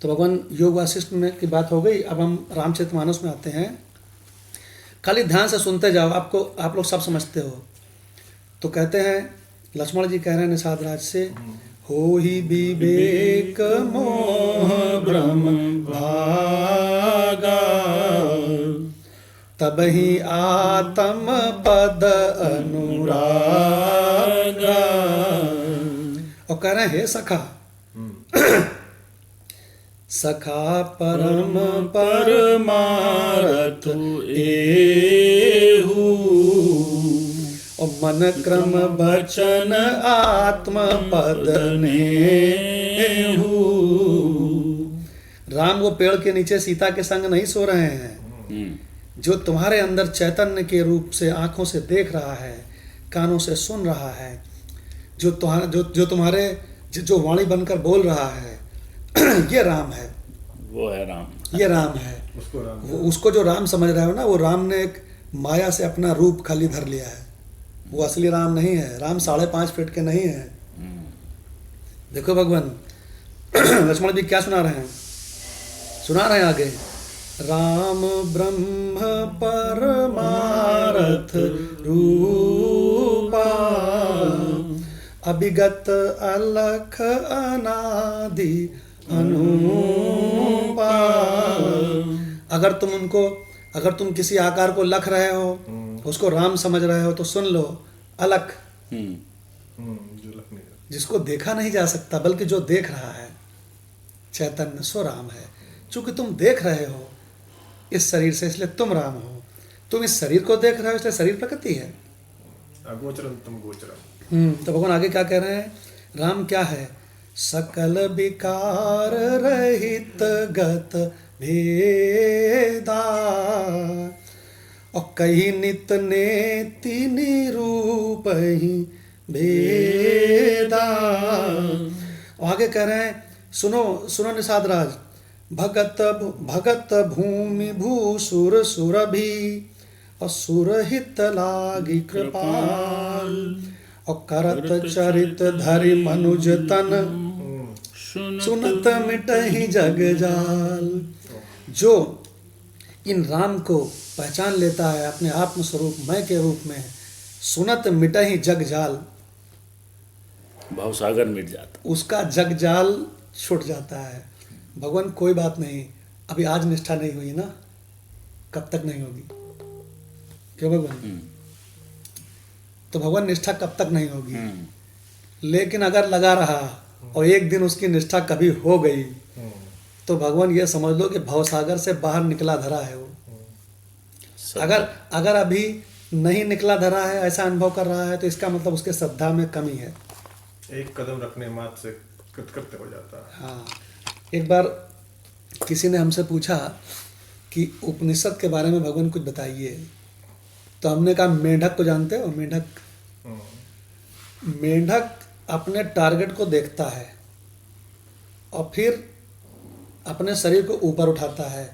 तो भगवान योग वासिष्ठ में की बात हो गई। अब हम रामचरितमानस में आते हैं। खाली ध्यान से सुनते जाओ, आप लोग सब समझते हो। तो कहते हैं, लक्ष्मण जी कह रहे हैं निषाद राज से, हो ही विवेक मोह भ्रम भागा, तब ही आत्म पद अनुरागा। और कह रहे हैं, हे सखा, सखा परम परमारथ एहू, और मन क्रम बचन आत्म पद नेहू। राम वो पेड़ के नीचे सीता के संग नहीं सो रहे हैं। जो तुम्हारे अंदर चैतन्य के रूप से आंखों से देख रहा है, कानों से सुन रहा है, जो तुम्हारे जो वाणी बनकर बोल रहा है, ये राम है, वो है राम, ये राम है। उसको जो राम समझ रहे हो ना, वो राम ने एक माया से अपना रूप खाली धर लिया है, वो असली राम नहीं है। राम 5.5 फीट के नहीं है। देखो भगवान लक्ष्मण जी क्या सुना रहे हैं, सुना रहे हैं आगे, राम ब्रह्म परमारथ रूपा, अभिगत अलख अनादि अनुपा। अगर तुम किसी आकार को लख रहे हो, उसको राम समझ रहे हो, तो सुन लो, अलख, जिसको देखा नहीं जा सकता, बल्कि जो देख रहा है चैतन्य, सो राम है। चूंकि तुम देख रहे हो इस शरीर से, इसलिए तुम राम हो। तुम इस शरीर को देख रहे हो, इसलिए शरीर प्रकृति है। अगोचरम तुम गोचरम। तो भगवान आगे क्या कह रहे हैं, राम क्या है, सकल विकार रहित गत भेदा, और कही नित नेति निरूप ही भेदा। और आगे कह रहे हैं, सुनो निषाद राज, भगत भूमि भूसुर सुरभि, और सुरहित लागी कृपाल, और करत चरित धरि मनुज तन, सुनत मिटहि जग जाल। जो इन राम को पहचान लेता है अपने आत्म स्वरूप मैं के रूप में, सुनत मिटहि जग जाल, भवसागर मिट जाता, उसका जग जाल छूट जाता है। भगवान कोई बात नहीं, अभी आज निष्ठा नहीं हुई ना, कब तक नहीं होगी, क्यों भगवान? तो भगवान निष्ठा कब तक नहीं होगी। लेकिन अगर लगा रहा और एक दिन उसकी निष्ठा कभी हो गई, तो भगवान ये समझ लो कि भवसागर से बाहर निकला धरा है वो। अगर अभी नहीं निकला धरा है, ऐसा अनुभव कर रहा है, तो इसका मतलब उसके श्रद्धा में कमी है। एक कदम रखने मात्र से कृतकृत्य हो जाता है। हाँ, एक बार किसी ने हमसे पूछा कि उपनिषद के बारे में भगवान कुछ बताइए। तो हमने कहा, मेंढक को जानते हो? मेंढक अपने टारगेट को देखता है और फिर अपने शरीर को ऊपर उठाता है,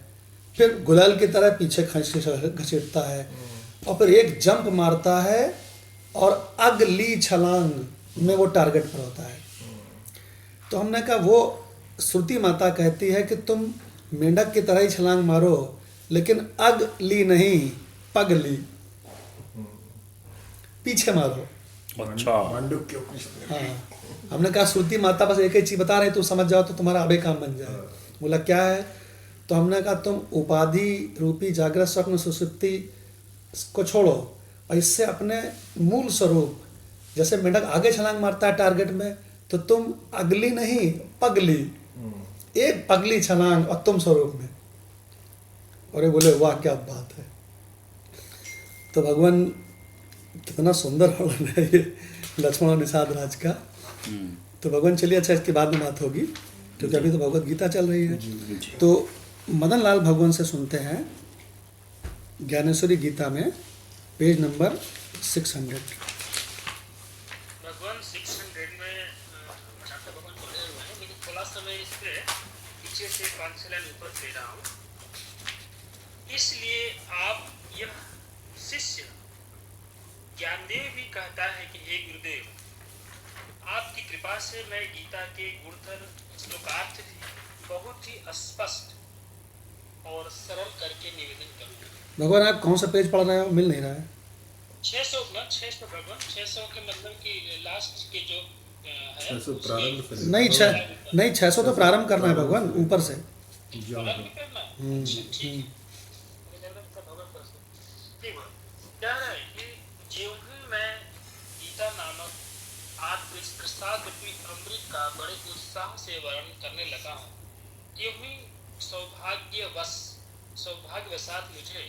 फिर गुलाल की तरह पीछे घसीटता है, और फिर एक जंप मारता है और अगली छलांग में वो टारगेट पर होता है। तो हमने कहा, वो श्रुति माता कहती है कि तुम मेंढक की तरह ही छलांग मारो, लेकिन अगली नहीं, पगली, पीछे मारो। अच्छा, हाँ, हमने कहा श्रुति माता बस एक ही चीज बता रही, तू समझ जाओ तो तुम्हारा अबे काम बन जाए। बोला क्या है? तो हमने कहा, तुम उपाधि रूपी जागृत स्वप्न सुषुप्ति को छोड़ो और इससे अपने मूल स्वरूप, जैसे मेंढक आगे छलांग मारता है टारगेट में, तो तुम अगली नहीं, पगली, एक पगली छलांग और तुम स्वरूप में। और ये बोले, वाह क्या बात है। तो भगवान कितना सुंदर वर्णन है ये लक्ष्मण और निषाद राज का। तो भगवान, चलिए अच्छा, इसके बाद में बात होगी, क्योंकि अभी तो भगवत गीता चल रही है। तो मदन लाल भगवान से सुनते हैं ज्ञानेश्वरी गीता में पेज नंबर 600। भगवान 600 में तो भगवान पढ़े हुए हैं, लेकिन थोड़ा सा मैं इस पे पीछे से 5 लाइन ऊपर ले रहा हूँ। इसलिए आप यह शिष्य ज्ञानदेव भी कहता है कि हे गुरुदेव, आपकी कृपा से मैं गीता के गुणधर श्लोकार्थ बहुत ही स्पष्ट और सरल करके निवेदन करूँगा। भगवान आप कौन सा पेज पढ़ रहे हो, मिल नहीं रहा है। 600 भगवान 600 के मतलब कि लास्ट के जो है 600 प्रारंभ से नहीं 600 तो प्रारंभ करना है भगवान, ऊपर से। प्रारंभ भी करना है। अच्छा, ठीक है। देखो क्या है कि ज्यों ही मैं गीता नामक आत्म इस प्रसाद रूपी अमृत का बड़े उत्साह से वर्णन करने लगा हूँ, त्यों ही सौभाग्यवशात मुझे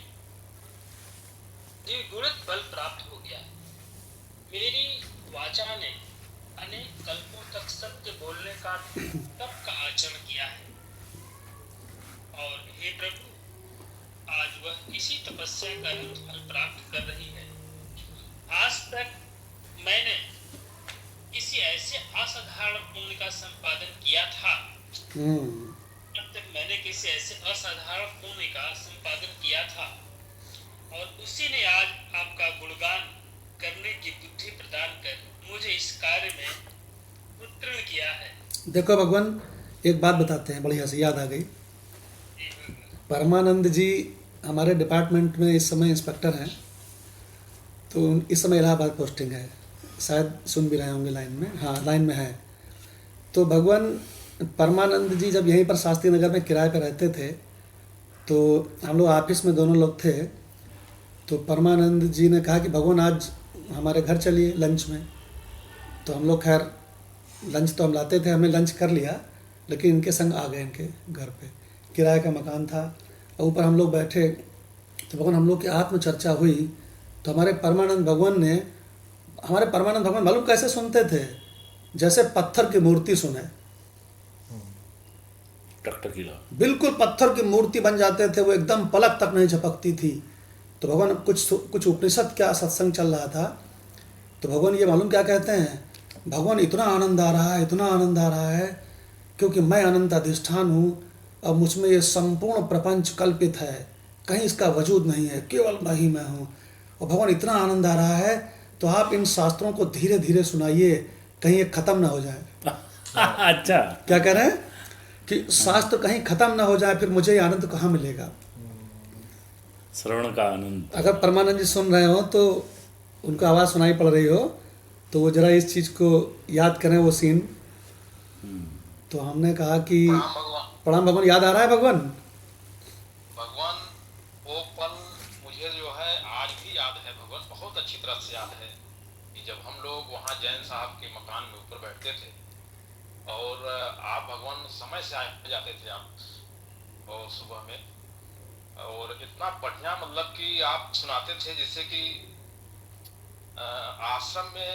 द्विगुणित बल प्राप्त हो गया। मेरी वाचा ने अनेक कल्पों तक सत्य बोलने का तप का आचरण किया है, और हे प्रभु, आज वह इसी तपस्या का फल प्राप्त कर रही है। आज तक मैंने किसी ऐसे असाधारण पुण्य का संपादन किया था, अब तक मैंने किसी ऐसे असाधारण पुण्य का संपादन किया था, और उसी ने आज आपका गुणगान करने की बुद्धि प्रदान कर मुझे इस कार्य में उत्तीर्ण किया है। देखो भगवान एक बात बताते हैं, बढ़िया से याद आ गई। परमानंद जी हमारे डिपार्टमेंट में इस समय इंस्पेक्टर हैं, तो इस समय इलाहाबाद पोस्टिंग है, शायद सुन भी रहे होंगे लाइन में। हाँ, लाइन में है। तो भगवान परमानंद जी जब यहीं पर शास्त्री नगर में किराए पर रहते थे, तो हम लोग ऑफिस में दोनों लोग थे। तो परमानंद जी ने कहा कि भगवान आज हमारे घर चलिए लंच में। तो हम लोग खैर लंच तो हम लाते थे, हमें लंच कर लिया, लेकिन इनके संग आ गए इनके घर पे। किराए का मकान था, और ऊपर हम लोग बैठे, तो भगवान हम लोग की आत्मचर्चा हुई। तो हमारे परमानंद भगवान मालूम कैसे सुनते थे, जैसे पत्थर की मूर्ति सुने, टकटकीला, बिल्कुल पत्थर की मूर्ति बन जाते थे वो, एकदम पलक तक नहीं झपकती थी। तो भगवान कुछ उपनिषद का सत्संग चल रहा था, तो भगवान ये मालूम क्या कहते हैं, भगवान इतना आनंद आ रहा है, इतना आनंद आ रहा है, क्योंकि मैं अनंत अधिष्ठान हूँ, और मुझमें ये संपूर्ण प्रपंच कल्पित है, कहीं इसका वजूद नहीं है, केवल मैं ही मैं हूँ। और भगवान इतना आनंद आ रहा है, तो आप इन शास्त्रों को धीरे धीरे सुनाइए, कहीं ये खत्म ना हो जाए। अच्छा, क्या कह रहे हैं कि शास्त्र कहीं खत्म ना हो जाए, फिर मुझे ये आनंद कहाँ मिलेगा। श्रवण का आनंद। अगर परमानंद जी सुन रहे हो, तो उनको आवाज़ सुनाई पड़ रही हो, तो वो जरा इस चीज़ को याद करें, वो सीन। तो हमने कहा कि प्रणाम भगवान, याद आ रहा है भगवान? भगवान वो पल मुझे जो है आज भी याद है भगवान, बहुत अच्छी तरह से याद है कि जब हम लोग वहाँ जैन साहब के मकान में ऊपर बैठते थे, और आप भगवान समय से आ जाते थे आप, और सुबह में, और इतना बढ़िया मतलब कि आप सुनाते थे जैसे कि आश्रम में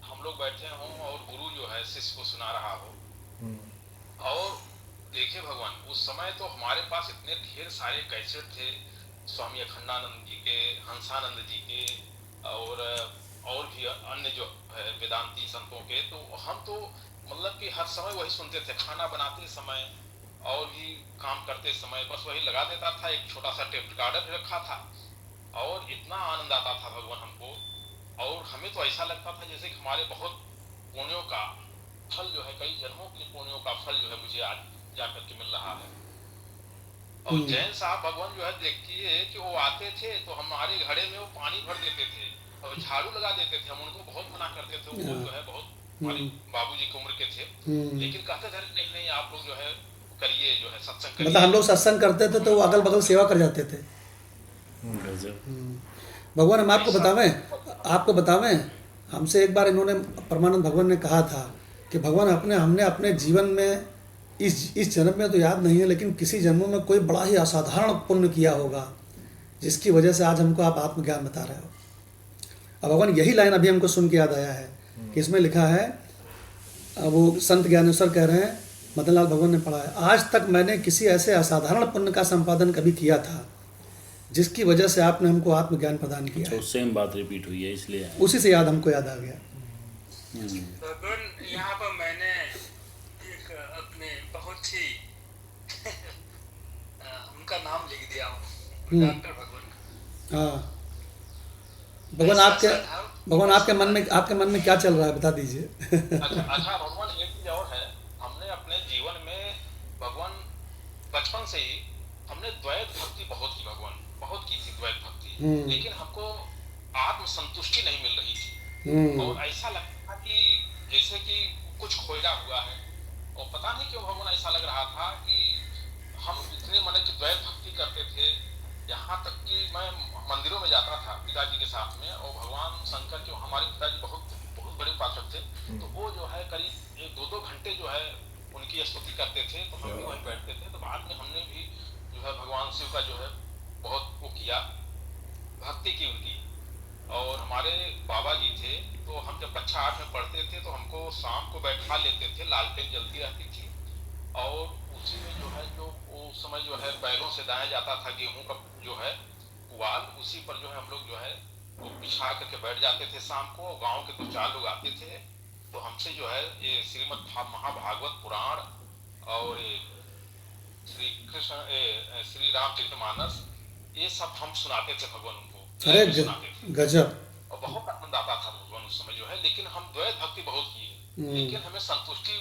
हम लोग बैठे हों और गुरु जो है शिष्य को सुना रहा हो। और देखिए भगवान, उस समय तो हमारे पास इतने ढेर सारे कैसेट थे, स्वामी अखंडानंद जी के, हंसानंद जी के, और भी अन्य जो है वेदांती संतों के। तो हम तो मतलब कि हर समय वही सुनते थे, खाना बनाते समय और भी काम करते समय बस वही लगा देता था। एक छोटा सा टेप रिकॉर्डर भी रखा था, और इतना आनंद आता था भगवान हमको, और हमें तो ऐसा लगता था जैसे कि हमारे बहुत पुण्यों का फल जो है, कई जन्मों के पुण्यों का फल जो है मुझे आज जाकर के मिल रहा है। और जैन साहब भगवान जो है देखिए कि वो आते थे तो हमारे घड़े में वो पानी भर देते थे और झाड़ू लगा देते थे। हम उनको बहुत मना करते थे, वो जो है बहुत हमारे बाबूजी की उम्र के थे, लेकिन कहते थे नहीं नहीं आप लोग जो है करिए, जो है सत्संग करिए। मतलब हम लोग सत्संग करते थे तो वो अगल बगल सेवा कर जाते थे। भगवान हम आपको बतावें, हमसे एक बार इन्होंने, परमानंद भगवान ने कहा था कि भगवान हमने अपने जीवन में इस जन्म में तो याद नहीं है, लेकिन किसी जन्मों में कोई बड़ा ही असाधारण पुण्य किया होगा, जिसकी वजह से आज हमको आप आत्मज्ञान बता रहे हो। अब भगवान यही लाइन अभी हमको सुन के याद आया है कि इसमें लिखा है, वो संत ज्ञानेश्वर कह रहे हैं, मदन लाल भगवान ने पढ़ा है, आज तक मैंने किसी ऐसे असाधारण पुण्य का संपादन कभी किया था जिसकी वजह से आपने हमको आत्मज्ञान प्रदान किया। तो सेम बात रिपीट हुई है, इसलिए उसी से हमको याद आ गया। भगवान यहाँ पर मैंने थी उनका नाम लिख दिया हूँ, डॉक्टर भगवान का। हाँ, भगवान आपके भगवान आपके मन में क्या चल रहा है बता दीजिए। अच्छा भगवान, एक चीज और है, हमने अपने जीवन में भगवान बचपन से ही हमने द्वैत भक्ति बहुत की, भगवान बहुत की थी द्वैत भक्ति, लेकिन हमको आत्म संतुष्टि नहीं मिल रही थी, और ऐसा लगता था कि जैसे कि कुछ खोया हुआ है, और पता नहीं क्यों भगवान ऐसा लग रहा था कि हम इतने मन की द्वैत भक्ति करते थे, यहाँ तक कि मैं मंदिरों में जाता था पिताजी के साथ में, और भगवान शंकर के, हमारे पिताजी बहुत बहुत बड़े उपासक थे, तो वो जो है करीब 1-2 घंटे जो है उनकी स्तुति करते थे, तो हम भी वहीं बैठते थे। तो बाद में हमने भी जो है भगवान शिव का जो है बहुत वो किया, भक्ति की उनकी। और हमारे बाबा जी थे, तो हम जब कक्षा 8 में पढ़ते थे तो हमको शाम को बैठा लेते थे, लालटेन जलती रहती थी, और उसी में जो है जो उस समय जो है बैलों से दाया जाता था गेहूं का जो है पुआल, उसी पर जो है हम लोग जो है वो बिछा करके बैठ जाते थे शाम को। गांव के 2-4 लोग आते थे, तो हमसे जो है ये श्रीमद् महाभागवत पुराण और श्री कृष्ण श्री रामचरितमानस ये सब हम सुनाते थे भगवान उनको, अरे सुनाते थे, गजब। और बहुत आनंद आता था भगवान उस समय जो है। लेकिन हम द्वैत भक्ति बहुत की है, लेकिन हमें संतुष्टि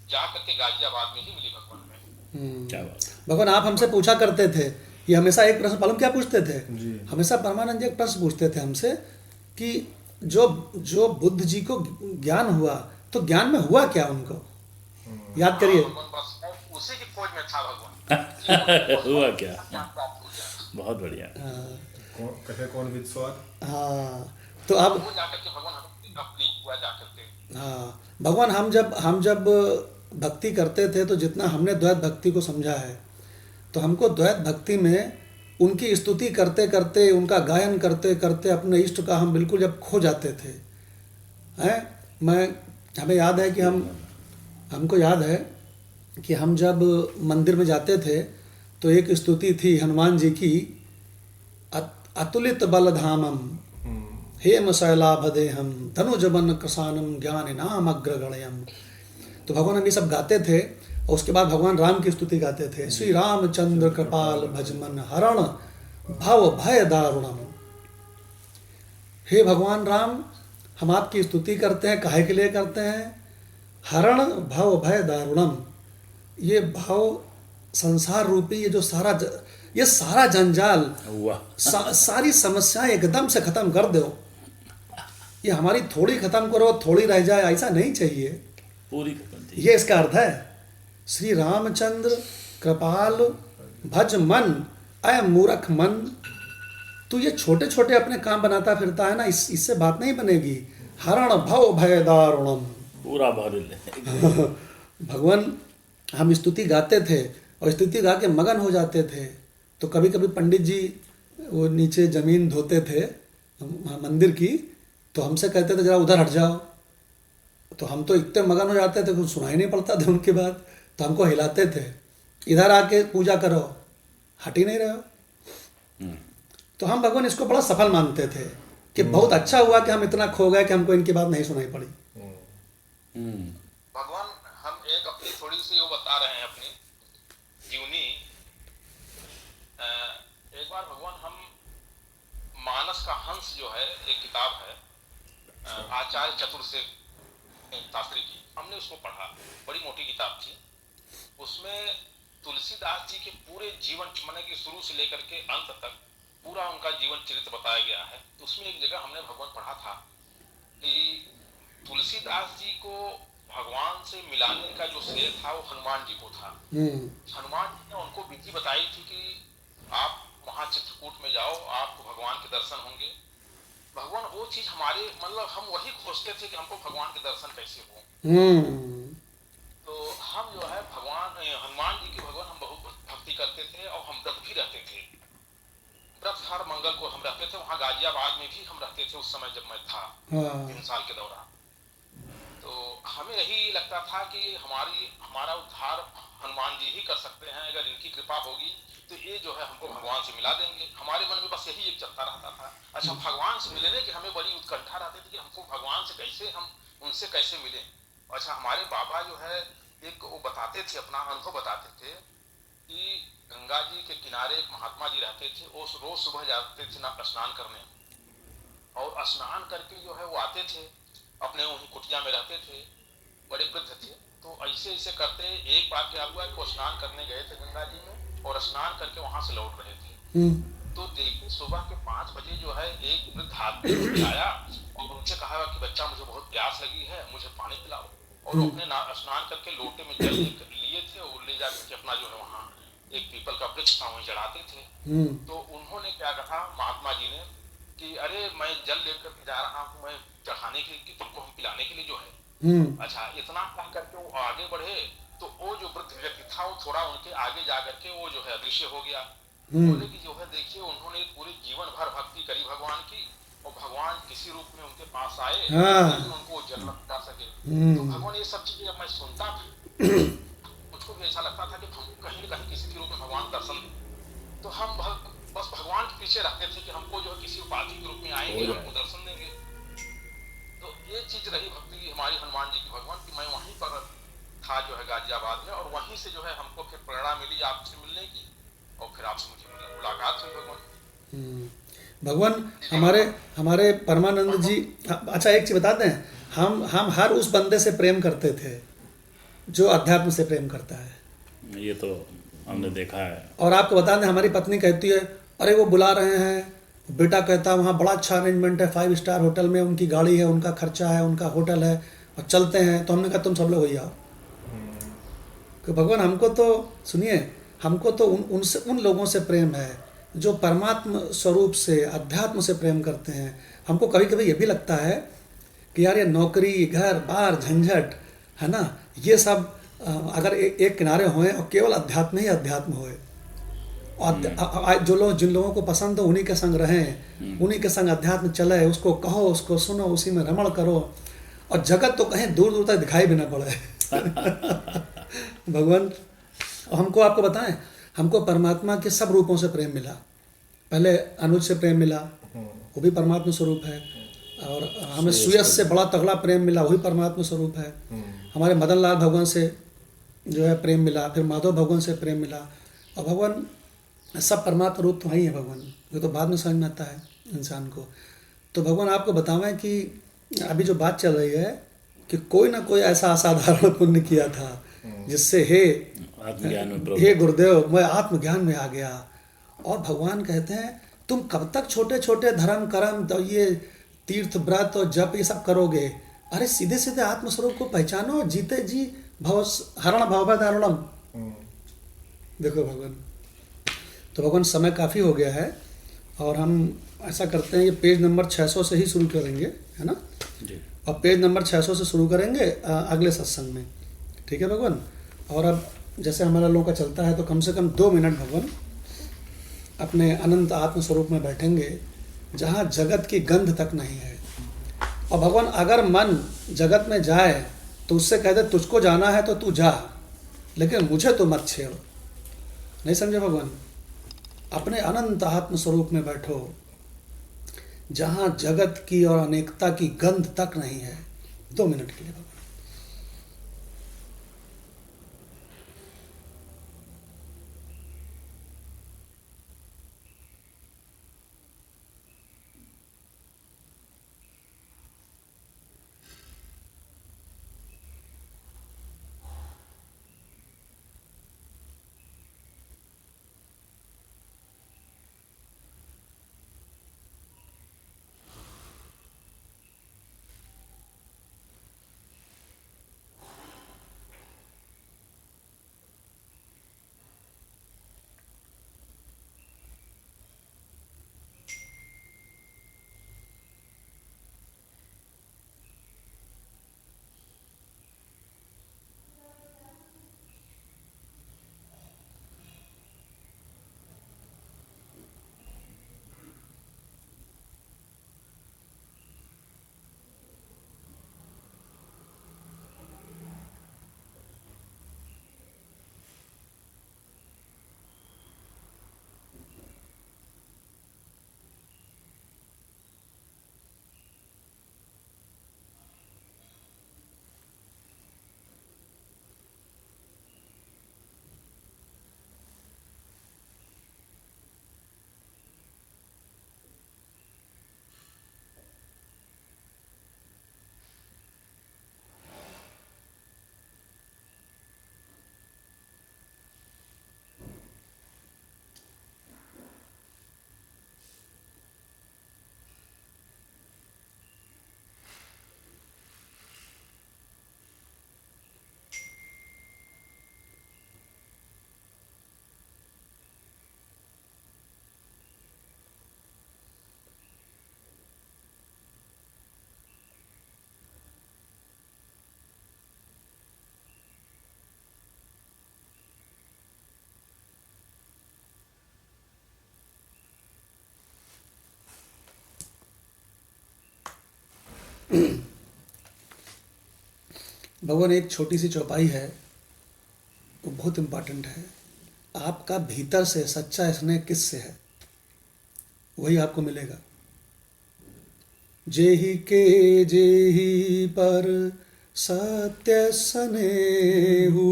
जा करके गाजियाबाद में ही मिली भगवान में। क्या बात। भगवान आप हमसे पूछा करते थे, ये हमेशा एक प्रश्न मालूम क्या पूछते थे, जी। हमेशा परमानंद जी एक प्रश्न पूछते थे हमसे कि जो बुद्ध जी को ज्ञान हुआ तो ज्ञान में हुआ क्या उनको, याद करिए। भगवान बस उसी की खोज में था भगवान। हुआ क्या, ज्ञान प्राप्त हो गया, बहुत बढ़िया। कहे कौन विद स्वाद। हाँ, तो अब वो जाकर के भगवान हम अपनी हुआ जाकर के। हाँ भगवान, हम जब भक्ति करते थे तो जितना हमने द्वैत भक्ति को समझा है, तो हमको द्वैत भक्ति में उनकी स्तुति करते करते, उनका गायन करते करते अपने इष्ट का हम बिल्कुल जब खो जाते थे हैं। हमें याद है कि हमको याद है कि हम जब मंदिर में जाते थे तो एक स्तुति थी हनुमान जी की, अतुलित बलधामम हेम शैलाभदेहम धनुजबन कृशानम ज्ञानिनाम अग्रगण्यम। तो भगवान हम ये सब गाते थे, और उसके बाद भगवान राम की स्तुति गाते थे, श्री रामचंद्र कृपाल भजमन हरण भव भय दारुणम। हे भगवान राम, हम आपकी स्तुति करते हैं, काहे के लिए करते हैं? हरण भव भय दारुणम, ये भव संसार रूपी ये जो सारा जंजाल, सारी समस्याएं एकदम से खत्म कर दो। ये हमारी थोड़ी खत्म करो, थोड़ी रह जाए, ऐसा नहीं चाहिए, पूरी खत्म। ये इसका अर्थ है। श्री रामचंद्र कृपाल भज मन अय मूर्ख मन। तू ये छोटे छोटे अपने काम बनाता फिरता है ना, इससे बात नहीं बनेगी। हरण भव भय दारुणम, पूरा भर ले। भगवान हम स्तुति गाते थे और स्तुति गा के मगन हो जाते थे। तो कभी कभी पंडित जी वो नीचे जमीन धोते थे मंदिर की, तो हमसे कहते थे जरा उधर हट जाओ। तो हम तो इतने मगन हो जाते थे, कुछ सुनाई नहीं पड़ता था उनके बाद, तो हमको हिलाते थे, इधर आके पूजा करो, हट ही नहीं रहे हो। तो हम भगवान इसको बड़ा सफल मानते थे कि बहुत अच्छा हुआ कि हम इतना खो गए कि हमको इनकी बात नहीं सुनाई पड़ी। भगवान हम एक अपनी थोड़ी सी वो बता रहे हैं अपनी जीवनी। एक बार भगवान हम मानस का हंस जो है एक किताब है आचार्य चतुर्सेन शास्त्री की, हमने उसको पढ़ा, बड़ी मोटी किताब थी। उसमें तुलसीदास जी के पूरे जीवन माने कि शुरू से लेकर के अंत तक पूरा उनका जीवन चरित्र बताया गया है। तो उसमें एक जगह हमने भगवान पढ़ा था कि तुलसीदास जी को भगवान से मिलाने का जो श्रेय था वो हनुमान जी को था। हनुमान जी ने उनको विधि बताई थी कि आप वहां चित्रकूट में जाओ, आपको भगवान के दर्शन होंगे। भगवान वो चीज हमारे मतलब हम वही खोजते थे कि हमको भगवान के दर्शन कैसे हो। तो हम जो है भगवान हनुमान जी की भगवान हम बहुत भक्ति करते थे, और हम व्रत भी रहते थे। व्रत हर मंगल को हम रहते थे, वहां गाजियाबाद में भी हम रहते थे उस समय जब मैं था 3 साल के दौरान। तो हमें यही लगता था कि हमारा उद्धार हनुमान जी ही कर सकते हैं, अगर इनकी कृपा होगी तो ये जो है हमको भगवान से मिला देंगे। हमारे मन में बस यही एक चलता रहता था। अच्छा, भगवान से मिलने की हमें बड़ी उत्कंठा रहती थी कि हमको भगवान से कैसे हम उनसे कैसे मिलें। अच्छा, हमारे बाबा जो है एक वो बताते थे, अपना अनुभव बताते थे कि गंगा जी के किनारे एक महात्मा जी रहते थे। वो रोज सुबह जाते थे ना स्नान करने, और स्नान करके जो है वो आते थे, अपने वही कुटिया में रहते थे, बड़े वृद्ध थे। तो ऐसे ऐसे करते एक बार क्या हुआ कि वो स्नान करने गए थे गंगा जी में, और स्नान करके वहां से लौट रहे थे। तो देखिए सुबह के 5 बजे जो है एक वृद्ध आदमी आया और उनसे कहा कि बच्चा मुझे बहुत प्यास लगी है, मुझे पानी पिलाओ। और वो अपने स्नान करके लोटे में जल लिए थे और ले जाकर अपना जो है वहाँ एक पीपल का वृक्ष था वहीं चढ़ाते थे। तो उन्होंने क्या कहा महात्मा जी ने कि अरे मैं जल लेकर जा रहा हूँ मैं चढ़ाने के लिए, कि तुमको हम पिलाने के लिए जो है। अच्छा, इतना कह करके वो आगे बढ़े तो वो जो वृद्ध व्यक्ति था वो थोड़ा उनके आगे जा करके वो जो है अदृश्य हो गया। बोले कि जो है देखिए उन्होंने पूरे जीवन भर भक्ति करी भगवान की, और भगवान किसी रूप में उनके पास आए, लेकिन उनको जल न बता सके। तो भगवान ये सब चीजें जब मैं सुनता था मुझको भी ऐसा लगता था कि हम कहीं न कहीं किसी के रूप में भगवान दर्शन दें। तो हम बस भगवान के पीछे रहते थे कि हमको जो है किसी उपाधि के रूप में आएंगे, हमको दर्शन देंगे। तो ये चीज रही भक्ति की हमारी हनुमान जी की भगवान की। मैं वहीं पर था जो है गाजियाबाद में, और वहीं से जो है हमको फिर प्रेरणा मिली आपसे मिलने की, और फिर आपसे मुझे मुलाकात हुई भगवान। भगवान हमारे हमारे परमानंद जी, अच्छा एक चीज बताते हैं, हम हर उस बंदे से प्रेम करते थे जो अध्यात्म से प्रेम करता है। ये तो हमने देखा है। और आपको बता दें, हमारी पत्नी कहती है अरे वो बुला रहे हैं, बेटा कहता है वहाँ बड़ा अच्छा अरेंजमेंट है, 5 स्टार होटल में, उनकी गाड़ी है, उनका खर्चा है, उनका होटल है, और चलते हैं। तो हमने कहा तुम सब लोग हो जाओ। कि भगवान हमको तो सुनिए, हमको तो उनसे उन लोगों से प्रेम है जो परमात्म स्वरूप से अध्यात्म से प्रेम करते हैं। हमको कभी कभी ये भी लगता है कि यार ये नौकरी घर बार झंझट है ना, ये सब अगर एक किनारे होए और केवल अध्यात्म ही अध्यात्म होए, और जो लोग जिन लोगों को पसंद हो उन्हीं के संग रहें, उन्हीं के संग अध्यात्म चले, उसको कहो, उसको सुनो, उसी में रमण करो, और जगत तो कहीं दूर दूर तक दिखाई भी ना पड़े। भगवान हमको, आपको बताएं, हमको परमात्मा के सब रूपों से प्रेम मिला। पहले अनुज से प्रेम मिला, वो भी परमात्मा स्वरूप है, और हमें सुयस से बड़ा तगड़ा प्रेम मिला, वही परमात्मा स्वरूप है। हमारे मदन लाल भगवान से जो है प्रेम मिला, फिर माधव भगवान से प्रेम मिला, और भगवान सब परमात्मा रूप तो वही है भगवान, ये तो बाद में समझ में आता है इंसान को। तो भगवान आपको बतावें कि अभी जो बात चल रही है कि कोई ना कोई ऐसा असाधारण पुण्य किया था जिससे हे गुरुदेव मैं आत्मज्ञान में आ गया। और भगवान कहते हैं तुम कब तक छोटे छोटे धर्म कर्म तो ये तीर्थ व्रत और जप ये सब करोगे, अरे सीधे सीधे आत्मस्वरूप को पहचानो, जीते जी भव हरण भवदारुणम। देखो भगवान, तो भगवान समय काफ़ी हो गया है, और हम ऐसा करते हैं ये पेज नंबर 600 से ही शुरू करेंगे, है ना जी। और पेज नंबर 600 से शुरू करेंगे अगले सत्संग में, ठीक है भगवान। और अब जैसे हमारा लोगों का चलता है तो कम से कम 2 मिनट भगवान अपने अनंत आत्म स्वरूप में बैठेंगे जहाँ जगत की गंध तक नहीं है। और भगवान अगर मन जगत में जाए तो उससे कह दे तुझको जाना है तो तू जा, लेकिन मुझे तो मत छेड़। नहीं समझे भगवान? अपने अनंत आत्म स्वरूप में बैठो जहाँ जगत की और अनेकता की गंध तक नहीं है। 2 मिनट के लिए भगवान। भगवान एक छोटी सी चौपाई है, वो बहुत इम्पोर्टेंट है। आपका भीतर से सच्चा स्नेह किससे है, वही आपको मिलेगा। जेहि के जेहि पर सत्य स्नेहु,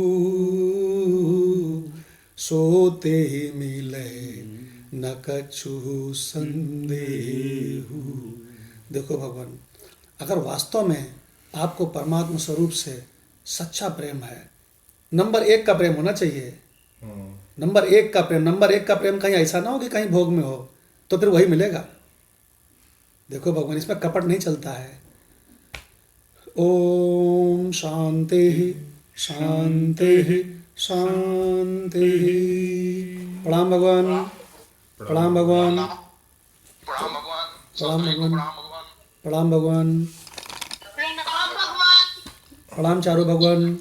सोते ही मिले न कछु संदेहु। देखो भगवान, अगर वास्तव में आपको परमात्मा स्वरूप से सच्चा प्रेम है, नंबर 1 का प्रेम होना चाहिए। नंबर 1 का प्रेम, नंबर 1 का प्रेम कहीं ऐसा ना हो कि कहीं भोग में हो, तो फिर वही मिलेगा। देखो भगवान, इसमें कपट नहीं चलता है। ओम शांति शांति शांति। प्रणाम भगवान, प्रणाम भगवान, प्रणाम भगवान। प्रणाम भगवान, प्रणाम भगवान। प्रणाम भगवान, प्रणाम चारों भगवान।